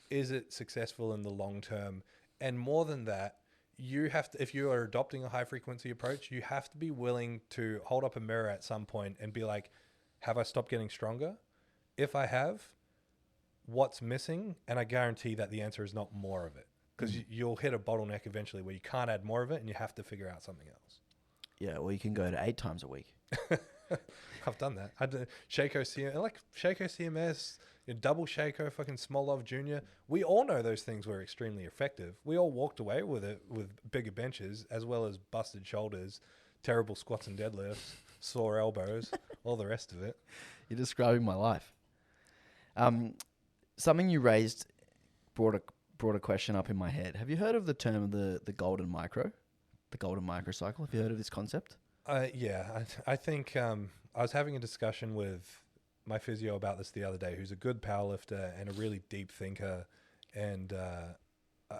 S2: is it successful in the long term? And more than that, you have to, if you are adopting a high frequency approach, you have to be willing to hold up a mirror at some point and be like, have I stopped getting stronger? If I have, what's missing? And I guarantee that the answer is not more of it, because you'll hit a bottleneck eventually where you can't add more of it and you have to figure out something else.
S1: Yeah, well, you can go to 8 times a week.
S2: I've done that. I did Shaco CMS, double Shaco, fucking Smolov Jr. We all know those things were extremely effective. We all walked away with it with bigger benches as well as busted shoulders, terrible squats and deadlifts, sore elbows, all the rest of it.
S1: You're describing my life. Something you raised brought a question up in my head. Have you heard of the term the golden micro? The golden microcycle? Have you heard of this concept?
S2: Yeah, I think I was having a discussion with my physio about this the other day, who's a good powerlifter and a really deep thinker. And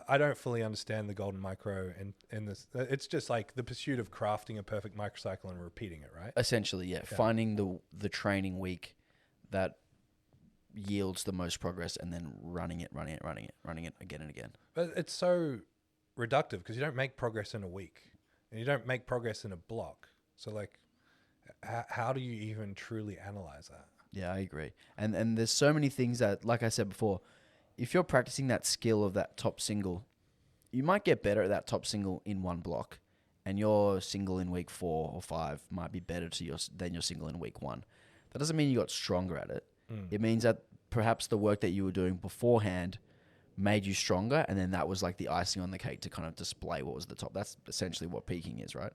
S2: I don't fully understand the golden micro and this. It's just like the pursuit of crafting a perfect microcycle and repeating it, right?
S1: Essentially, yeah. Finding the training week that yields the most progress and then running it again and again.
S2: But it's so reductive because you don't make progress in a week and you don't make progress in a block. So like, how do you even truly analyze that?
S1: Yeah, I agree. And there's so many things that, like I said before, if you're practicing that skill of that top single, you might get better at that top single in one block, and your single in week 4 or 5 might be better than your single in week 1. That doesn't mean you got stronger at it. It means that perhaps the work that you were doing beforehand made you stronger, and then that was like the icing on the cake to kind of display what was the top. That's essentially what peaking is, right?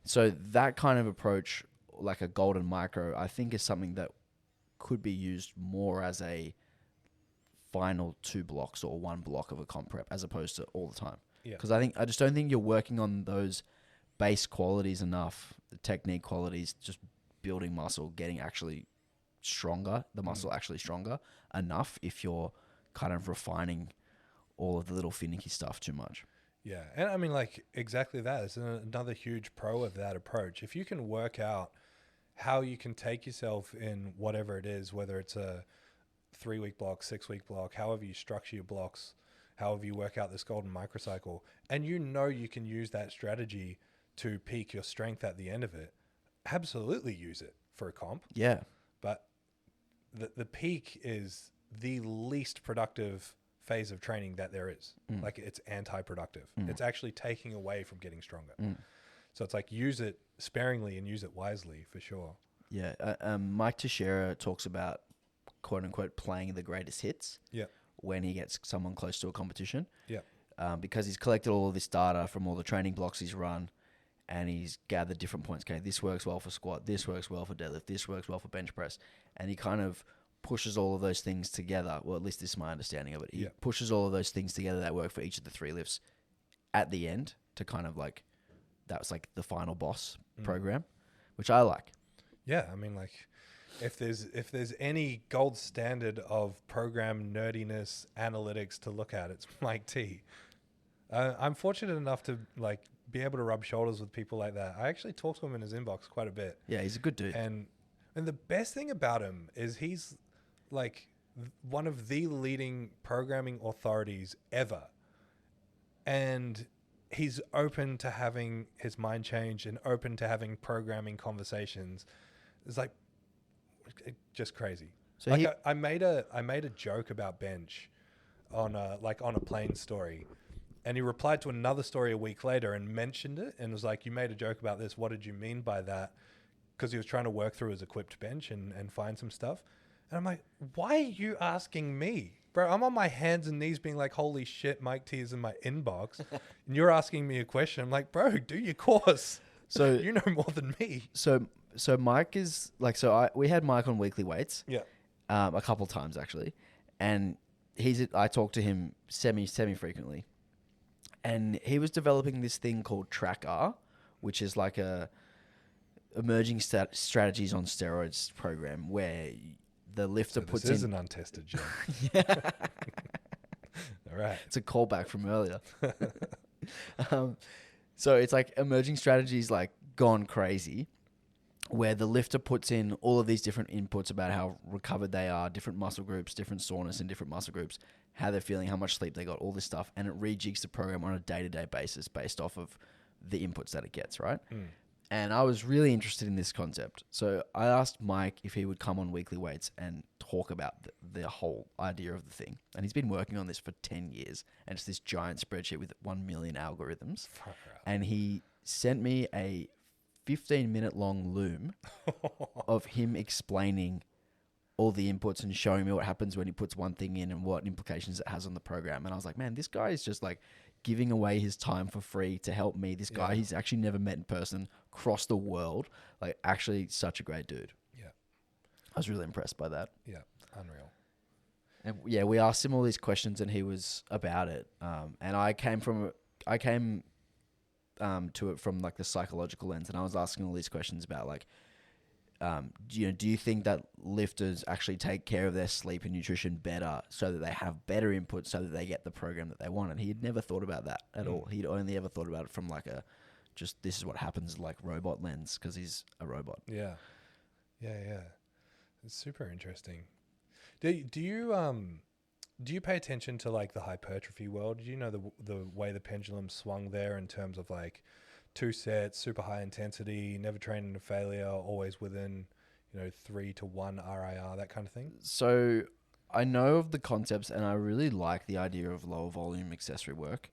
S1: So that kind of approach, like a golden micro, I think is something that could be used more as a final 2 blocks or 1 block of a comp prep as opposed to all the time.
S2: Yeah.
S1: Because I just don't think you're working on those base qualities enough, the technique qualities, just building muscle, getting actually stronger, the muscle actually stronger enough if you're kind of refining all of the little finicky stuff too much.
S2: Yeah. And I mean, like, exactly that is another huge pro of that approach. If you can work out how you can take yourself in whatever it is, whether it's a 3-week block, 6-week block, however you structure your blocks, however you work out this golden microcycle, and you know you can use that strategy to peak your strength at the end of it, absolutely use it for a comp.
S1: Yeah.
S2: But the peak is the least productive phase of training that there is. Like it's anti-productive. It's actually taking away from getting stronger. So it's like use it sparingly and use it wisely for sure.
S1: Yeah. Mike Teixeira talks about quote unquote playing the greatest hits.
S2: Yeah.
S1: When he gets someone close to a competition.
S2: Yeah.
S1: Because he's collected all of this data from all the training blocks he's run, and he's gathered different points. Okay, this works well for squat, this works well for deadlift, this works well for bench press, and he kind of pushes all of those things together. Well, at least this is my understanding of it. He pushes all of those things together that work for each of the 3 lifts at the end to kind of like, that was like the final boss program, which I like.
S2: Yeah, I mean, like, if there's any gold standard of program nerdiness analytics to look at, it's Mike T. I'm fortunate enough to like be able to rub shoulders with people like that. I actually talk to him in his inbox quite a bit.
S1: Yeah, he's a good dude.
S2: And the best thing about him is he's like one of the leading programming authorities ever. And he's open to having his mind change and open to having programming conversations. It's like just crazy. So like I made a joke about bench on a plane story, and he replied to another story a week later and mentioned it and was like, "You made a joke about this. What did you mean by that?" Because he was trying to work through his equipped bench and find some stuff. And I'm like, "Why are you asking me, bro? I'm on my hands and knees being like, holy shit, Mike T is in my inbox, and you're asking me a question." I'm like, "Bro, do your course. So you know more than me."
S1: So Mike is like, we had Mike on Weekly Weights.
S2: Yeah.
S1: A couple times actually. And I talk to him semi frequently. And he was developing this thing called Track R, which is like a emerging strategies on steroids program where the lifter puts in.
S2: This is an untested gem.
S1: Yeah.
S2: All right.
S1: It's a callback from earlier. So it's like emerging strategies like gone crazy, where the lifter puts in all of these different inputs about how recovered they are, different muscle groups, different soreness in different muscle groups, how they're feeling, how much sleep they got, all this stuff. And it rejigs the program on a day-to-day basis based off of the inputs that it gets, right? And I was really interested in this concept. So I asked Mike if he would come on Weekly Weights and talk about the whole idea of the thing. And he's been working on this for 10 years. And it's this giant spreadsheet with 1 million algorithms. And he sent me a 15-minute long loom of him explaining all the inputs and showing me what happens when he puts one thing in and what implications it has on the program. And I was like, man, this guy is just like giving away his time for free to help me. This guy he's actually never met in person, across the world, like actually such a great dude.
S2: Yeah.
S1: I was really impressed by that.
S2: Yeah. Unreal.
S1: And yeah, we asked him all these questions and he was about it. And I came to it from like the psychological lens, and I was asking all these questions about like, do you think that lifters actually take care of their sleep and nutrition better so that they have better input so that they get the program that they want? And he had never thought about that at all. He'd only ever thought about it from like just this is what happens like robot lens because he's a robot.
S2: Yeah. It's super interesting. Do you pay attention to like the hypertrophy world? Did you know the way the pendulum swung there in terms of like 2 sets, super high intensity, never training to failure, always within 3 to 1 RIR, that kind of thing?
S1: So I know of the concepts and I really like the idea of lower volume accessory work,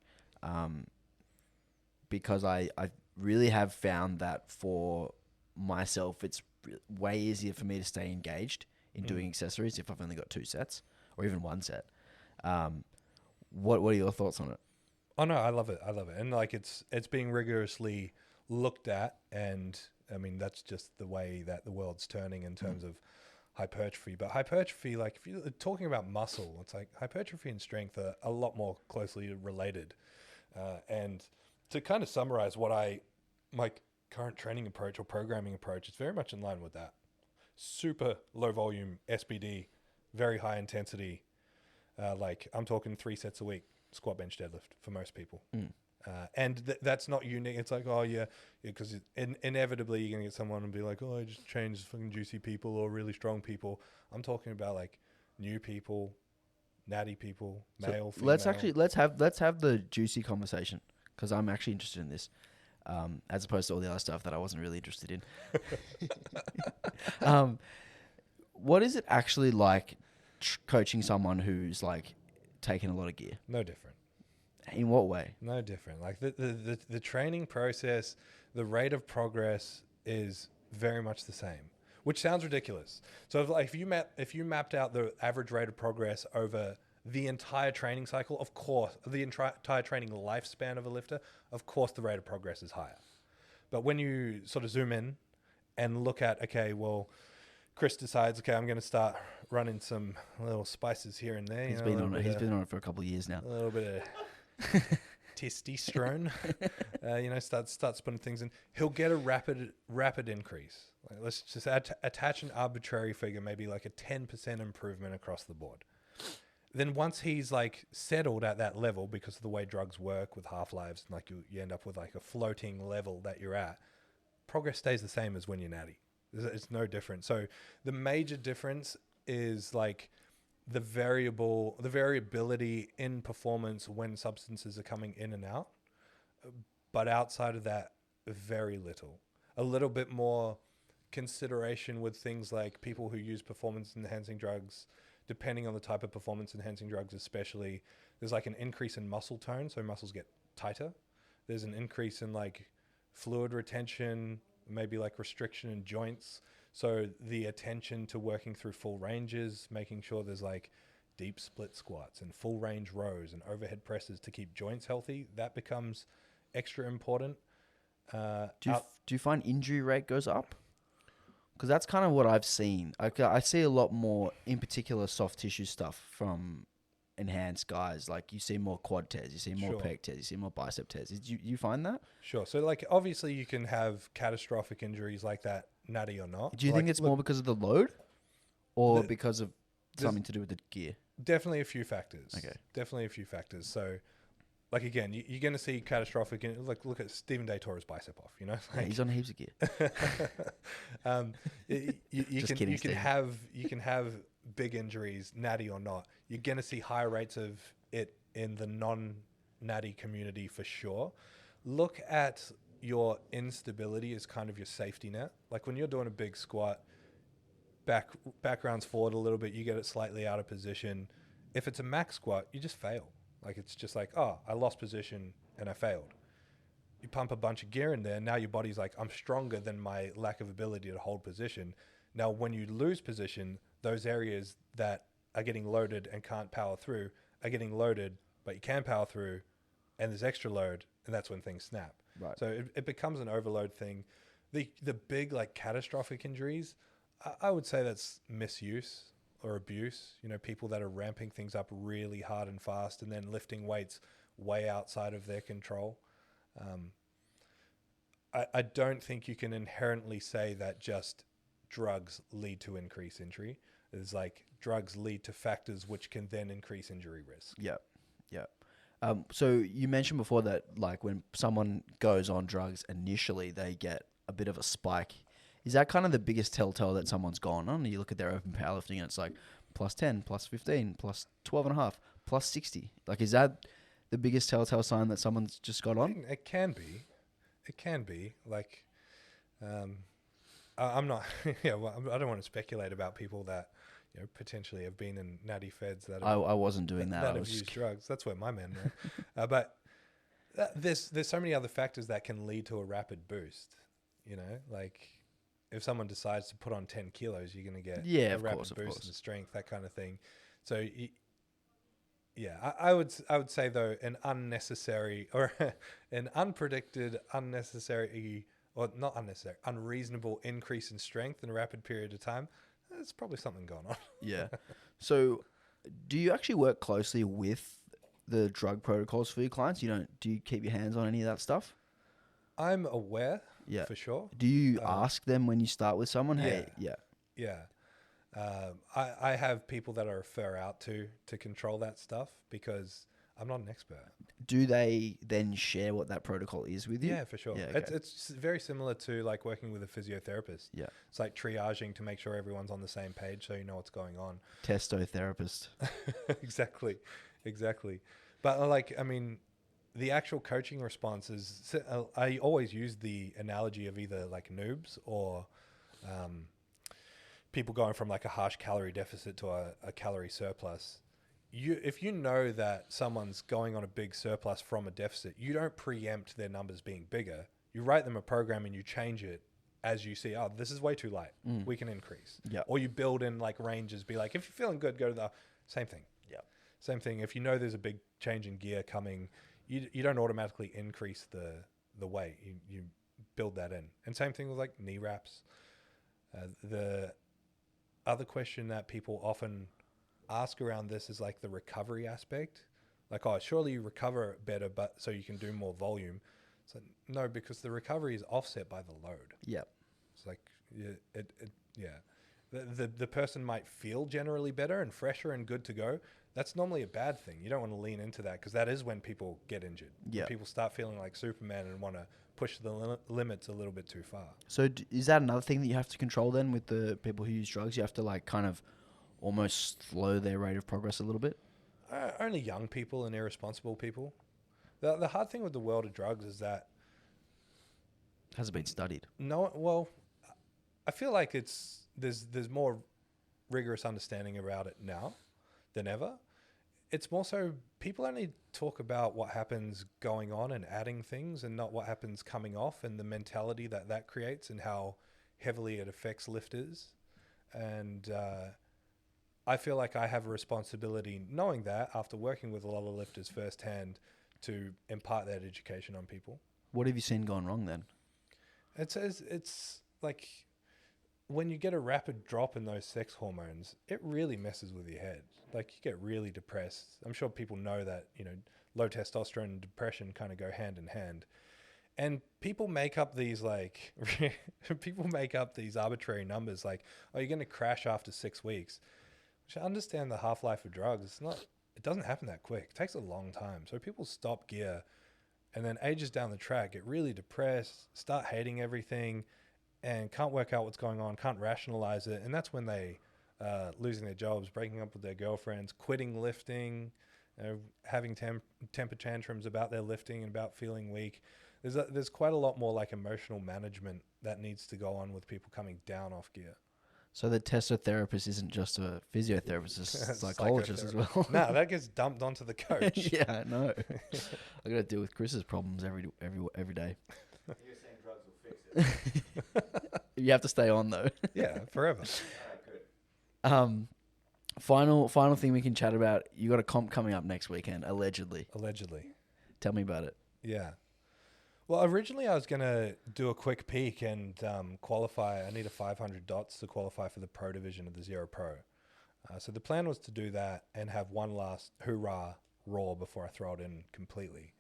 S1: because I really have found that for myself it's way easier for me to stay engaged in doing accessories if I've only got 2 sets or even 1 set. What are your thoughts on it?
S2: Oh no, I love it. And like it's being rigorously looked at, and I mean that's just the way that the world's turning in terms of hypertrophy. But hypertrophy, like if you're talking about muscle, it's like hypertrophy and strength are a lot more closely related. And to kind of summarize my current training approach or programming approach, it's very much in line with that. Super low volume SBD, very high intensity. Like I'm talking 3 sets a week, squat, bench, deadlift for most people. And that's not unique. It's like, oh yeah, because inevitably you're going to get someone and be like, oh, I just changed fucking juicy people or really strong people. I'm talking about like new people, natty people, male, female.
S1: Let's have the juicy conversation because I'm actually interested in this, as opposed to all the other stuff that I wasn't really interested in. What is it actually like coaching someone who's like taking a lot of gear.
S2: No different.
S1: In what way?
S2: No different. Like the training process, the rate of progress is very much the same, which sounds ridiculous. So if you mapped out the average rate of progress over the entire training cycle, of course, the entire training lifespan of a lifter, of course, the rate of progress is higher. But when you sort of zoom in and look at, okay, well, Chris decides, okay, I'm going to start running some little spices here and there.
S1: He's been on it for a couple of years now.
S2: A little bit of testosterone, start putting things in. He'll get a rapid increase. Like, let's just attach an arbitrary figure, maybe like a 10% improvement across the board. Then once he's like settled at that level, because of the way drugs work with half-lives, and like you end up with like a floating level that you're at, progress stays the same as when you're natty. It's no different. So the major difference is like the variability in performance when substances are coming in and out. But outside of that, very little. A little bit more consideration with things like people who use performance-enhancing drugs, depending on the type of performance-enhancing drugs especially. There's like an increase in muscle tone, so muscles get tighter. There's an increase in like fluid retention, maybe like restriction in joints. So the attention to working through full ranges, making sure there's like deep split squats and full range rows and overhead presses to keep joints healthy, that becomes extra important.
S1: Do you find injury rate goes up? Because that's kind of what I've seen. I see a lot more, in particular, soft tissue stuff from enhanced guys. Like you see more quad tears, you see more pec tears, you see more bicep tears. Did you find that?
S2: Sure. So like obviously you can have catastrophic injuries like that, natty or not.
S1: Do you think it's more because of the load, or because of something to do with the gear?
S2: Definitely a few factors.
S1: Okay.
S2: Definitely a few factors. So like again, you're going to see catastrophic. Like look at Stephen Day tore his bicep off. You know, like,
S1: yeah, he's on heaps of gear.
S2: You can have big injuries, natty or not. You're going to see higher rates of it in the non-natty community for sure. Look at your instability as kind of your safety net. Like when you're doing a big squat, backgrounds forward a little bit, you get it slightly out of position. If it's a max squat, you just fail. Like it's just like, oh, I lost position and I failed. You pump a bunch of gear in there, now your body's like, I'm stronger than my lack of ability to hold position. Now, when you lose position, those areas that are getting loaded and can't power through are getting loaded, but you can power through, and there's extra load, and that's when things snap.
S1: Right.
S2: So it becomes an overload thing. The big like catastrophic injuries, I would say that's misuse or abuse. You know, people that are ramping things up really hard and fast and then lifting weights way outside of their control. I don't think you can inherently say that just drugs lead to increased injury. It's like drugs lead to factors which can then increase injury risk.
S1: Yep. So you mentioned before that like when someone goes on drugs initially, they get a bit of a spike. Is that kind of the biggest telltale that someone's gone on? You look at their open powerlifting and it's like plus 10, plus 15, plus 12.5, plus 60. Like, is that the biggest telltale sign that someone's just got on?
S2: It can be. Like, I'm not, I don't want to speculate about people that, you know, potentially have been in natty feds that
S1: I wasn't doing that.
S2: That have used drugs. That's where my men were. But there's so many other factors that can lead to a rapid boost. You know, like if someone decides to put on 10 kilos, you're going to get a rapid boost in strength, that kind of thing. So I would say though, an unnecessary or an unpredicted, unreasonable increase in strength in a rapid period of time, there's probably something going on.
S1: Yeah. So do you actually work closely with the drug protocols for your clients? Do you keep your hands on any of that stuff?
S2: I'm aware, for sure.
S1: Do you ask them when you start with someone?
S2: I have people that I refer out to control that stuff because I'm not an expert.
S1: Do they then share what that protocol is with you?
S2: Yeah, for sure. Yeah, okay. It's very similar to like working with a physiotherapist.
S1: Yeah.
S2: It's like triaging to make sure everyone's on the same page so you know what's going on.
S1: Testotherapist.
S2: Exactly. But like, I mean, the actual coaching response is, I always use the analogy of either like noobs or people going from like a harsh calorie deficit to a calorie surplus. if you know that someone's going on a big surplus from a deficit, you don't preempt their numbers being bigger. You write them a program and you change it as you see, oh, this is way too light. We can increase.
S1: Yeah.
S2: Or you build in like ranges, be like, if you're feeling good, go to the same thing.
S1: Yeah.
S2: Same thing. If you know there's a big change in gear coming, you don't automatically increase the weight. You build that in. And same thing with like knee wraps. The other question that people often ask around this is like the recovery aspect. Like, oh, surely you recover better, but so you can do more volume. So no, because the recovery is offset by the load.
S1: Yeah.
S2: It's like, the person might feel generally better and fresher and good to go. That's normally a bad thing. You don't want to lean into that because that is when people get injured.
S1: Yeah.
S2: When people start feeling like Superman and want to push the limits a little bit too far.
S1: So is that another thing that you have to control then with the people who use drugs? You have to like kind of almost slow their rate of progress a little bit?
S2: Only young people and irresponsible people. The hard thing with the world of drugs is that
S1: Hasn't been studied.
S2: no, well, I feel like there's more rigorous understanding about it now than ever. It's more so people only talk about what happens going on and adding things and not what happens coming off and the mentality that creates and how heavily it affects lifters. And I feel like I have a responsibility knowing that after working with a lot of lifters firsthand to impart that education on people.
S1: What have you seen gone wrong then?
S2: It's like when you get a rapid drop in those sex hormones, it really messes with your head. Like you get really depressed. I'm sure people know that, low testosterone and depression kind of go hand in hand. And people make up these arbitrary numbers like, oh, you're going to crash after 6 weeks. Which I understand the half-life of drugs. It doesn't happen that quick. It takes a long time. So people stop gear and then ages down the track, get really depressed, start hating everything and can't work out what's going on, can't rationalize it. And that's when they losing their jobs, breaking up with their girlfriends, quitting lifting, having temper tantrums about their lifting and about feeling weak. There's quite a lot more like emotional management that needs to go on with people coming down off gear.
S1: So the testotherapist isn't just a physiotherapist, it's a psychologist as well.
S2: No, that gets dumped onto the coach.
S1: Yeah, I know. I got to deal with Chris's problems every day.
S3: You're saying drugs will fix it.
S1: You have to stay on though.
S2: Yeah, forever.
S3: All right, good.
S1: Final thing we can chat about. You got a comp coming up next weekend, allegedly. Tell me about it.
S2: Yeah. Well, originally I was going to do a quick peek and qualify. I need a 500 dots to qualify for the pro division of the Zero Pro. So the plan was to do that and have one last hoorah raw before I throw it in completely.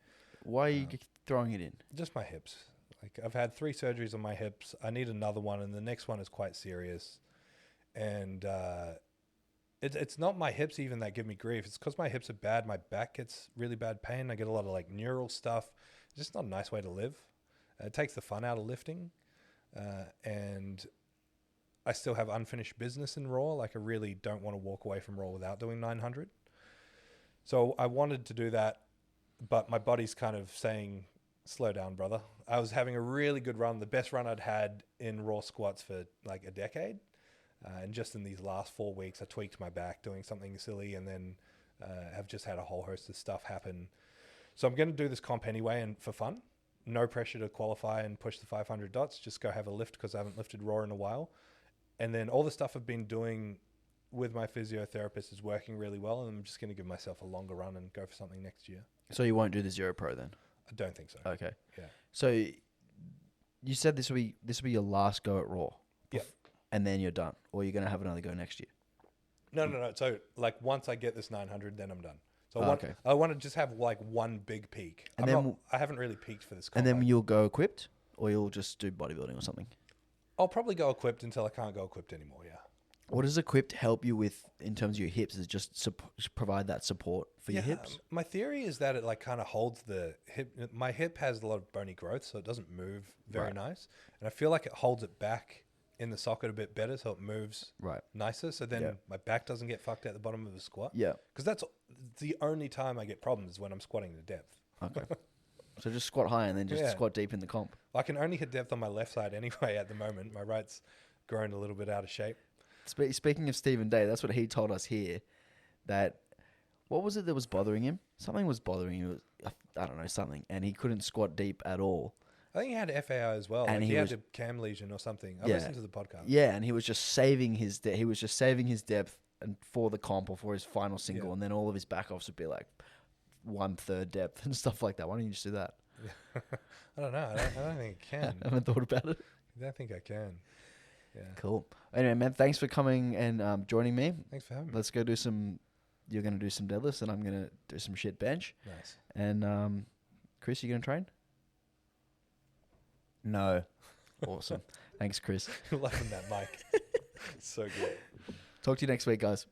S1: Why are you throwing it in?
S2: Just my hips. Like I've had 3 surgeries on my hips. I need another one, and the next one is quite serious. And it's not my hips even that give me grief. It's because my hips are bad. My back gets really bad pain. I get a lot of like neural stuff. It's just not a nice way to live. It takes the fun out of lifting. And I still have unfinished business in Raw. Like I really don't want to walk away from Raw without doing 900. So I wanted to do that, but my body's kind of saying, slow down, brother. I was having a really good run, the best run I'd had in Raw squats for like a decade. And just in these last 4 weeks, I tweaked my back doing something silly and then have just had a whole host of stuff happen. So I'm going to do this comp anyway and for fun. No pressure to qualify and push the 500 dots. Just go have a lift because I haven't lifted raw in a while. And then all the stuff I've been doing with my physiotherapist is working really well. And I'm just going to give myself a longer run and go for something next year.
S1: So you won't do the Zero Pro then?
S2: I don't think so.
S1: Okay.
S2: Yeah.
S1: So you said this will be your last go at Raw.
S2: Yeah.
S1: And then you're done, or you're gonna have another go next year.
S2: No. So like once I get this 900, then I'm done. So
S1: okay.
S2: I want to just have like one big peak.
S1: And
S2: I haven't really peaked for this comp.
S1: And then you'll go equipped, or you'll just do bodybuilding or something.
S2: I'll probably go equipped until I can't go equipped anymore. Yeah.
S1: What does equipped help you with in terms of your hips? Is it just provide that support for your hips?
S2: My theory is that it like kind of holds the hip. My hip has a lot of bony growth, so it doesn't move very nice. And I feel like it holds it back in the socket a bit better, so it moves nicer. So then my back doesn't get fucked at the bottom of the squat.
S1: Yeah.
S2: Because that's the only time I get problems is when I'm squatting to depth.
S1: Okay. So just squat high and then just squat deep in the comp.
S2: I can only hit depth on my left side anyway at the moment. My right's grown a little bit out of shape.
S1: Speaking of Stephen Day, that's what he told us here, that what was it that was bothering him? Something was bothering him. I don't know, something. And he couldn't squat deep at all.
S2: I think he had FAI as well.
S1: And
S2: Like
S1: he
S2: he
S1: was-
S2: had a cam lesion or something. I
S1: Yeah.
S2: listened to the podcast.
S1: Yeah, and he was just saving his depth and for the comp or for his final single,
S2: Yeah.
S1: and then all of his back offs would be like 1/3 depth and stuff like that. Why don't you just do that?
S2: I don't know. I don't think I can.
S1: I haven't thought about it.
S2: I don't think I can. Yeah.
S1: Cool. Anyway, man, thanks for coming and joining me.
S2: Thanks for having me.
S1: Let's go do some. You're gonna do some deadlifts, and I'm gonna do some shit bench.
S2: Nice.
S1: And Chris, you gonna train? No. Awesome. Thanks, Chris.
S2: Loving that mic. So good.
S1: Talk to you next week, guys.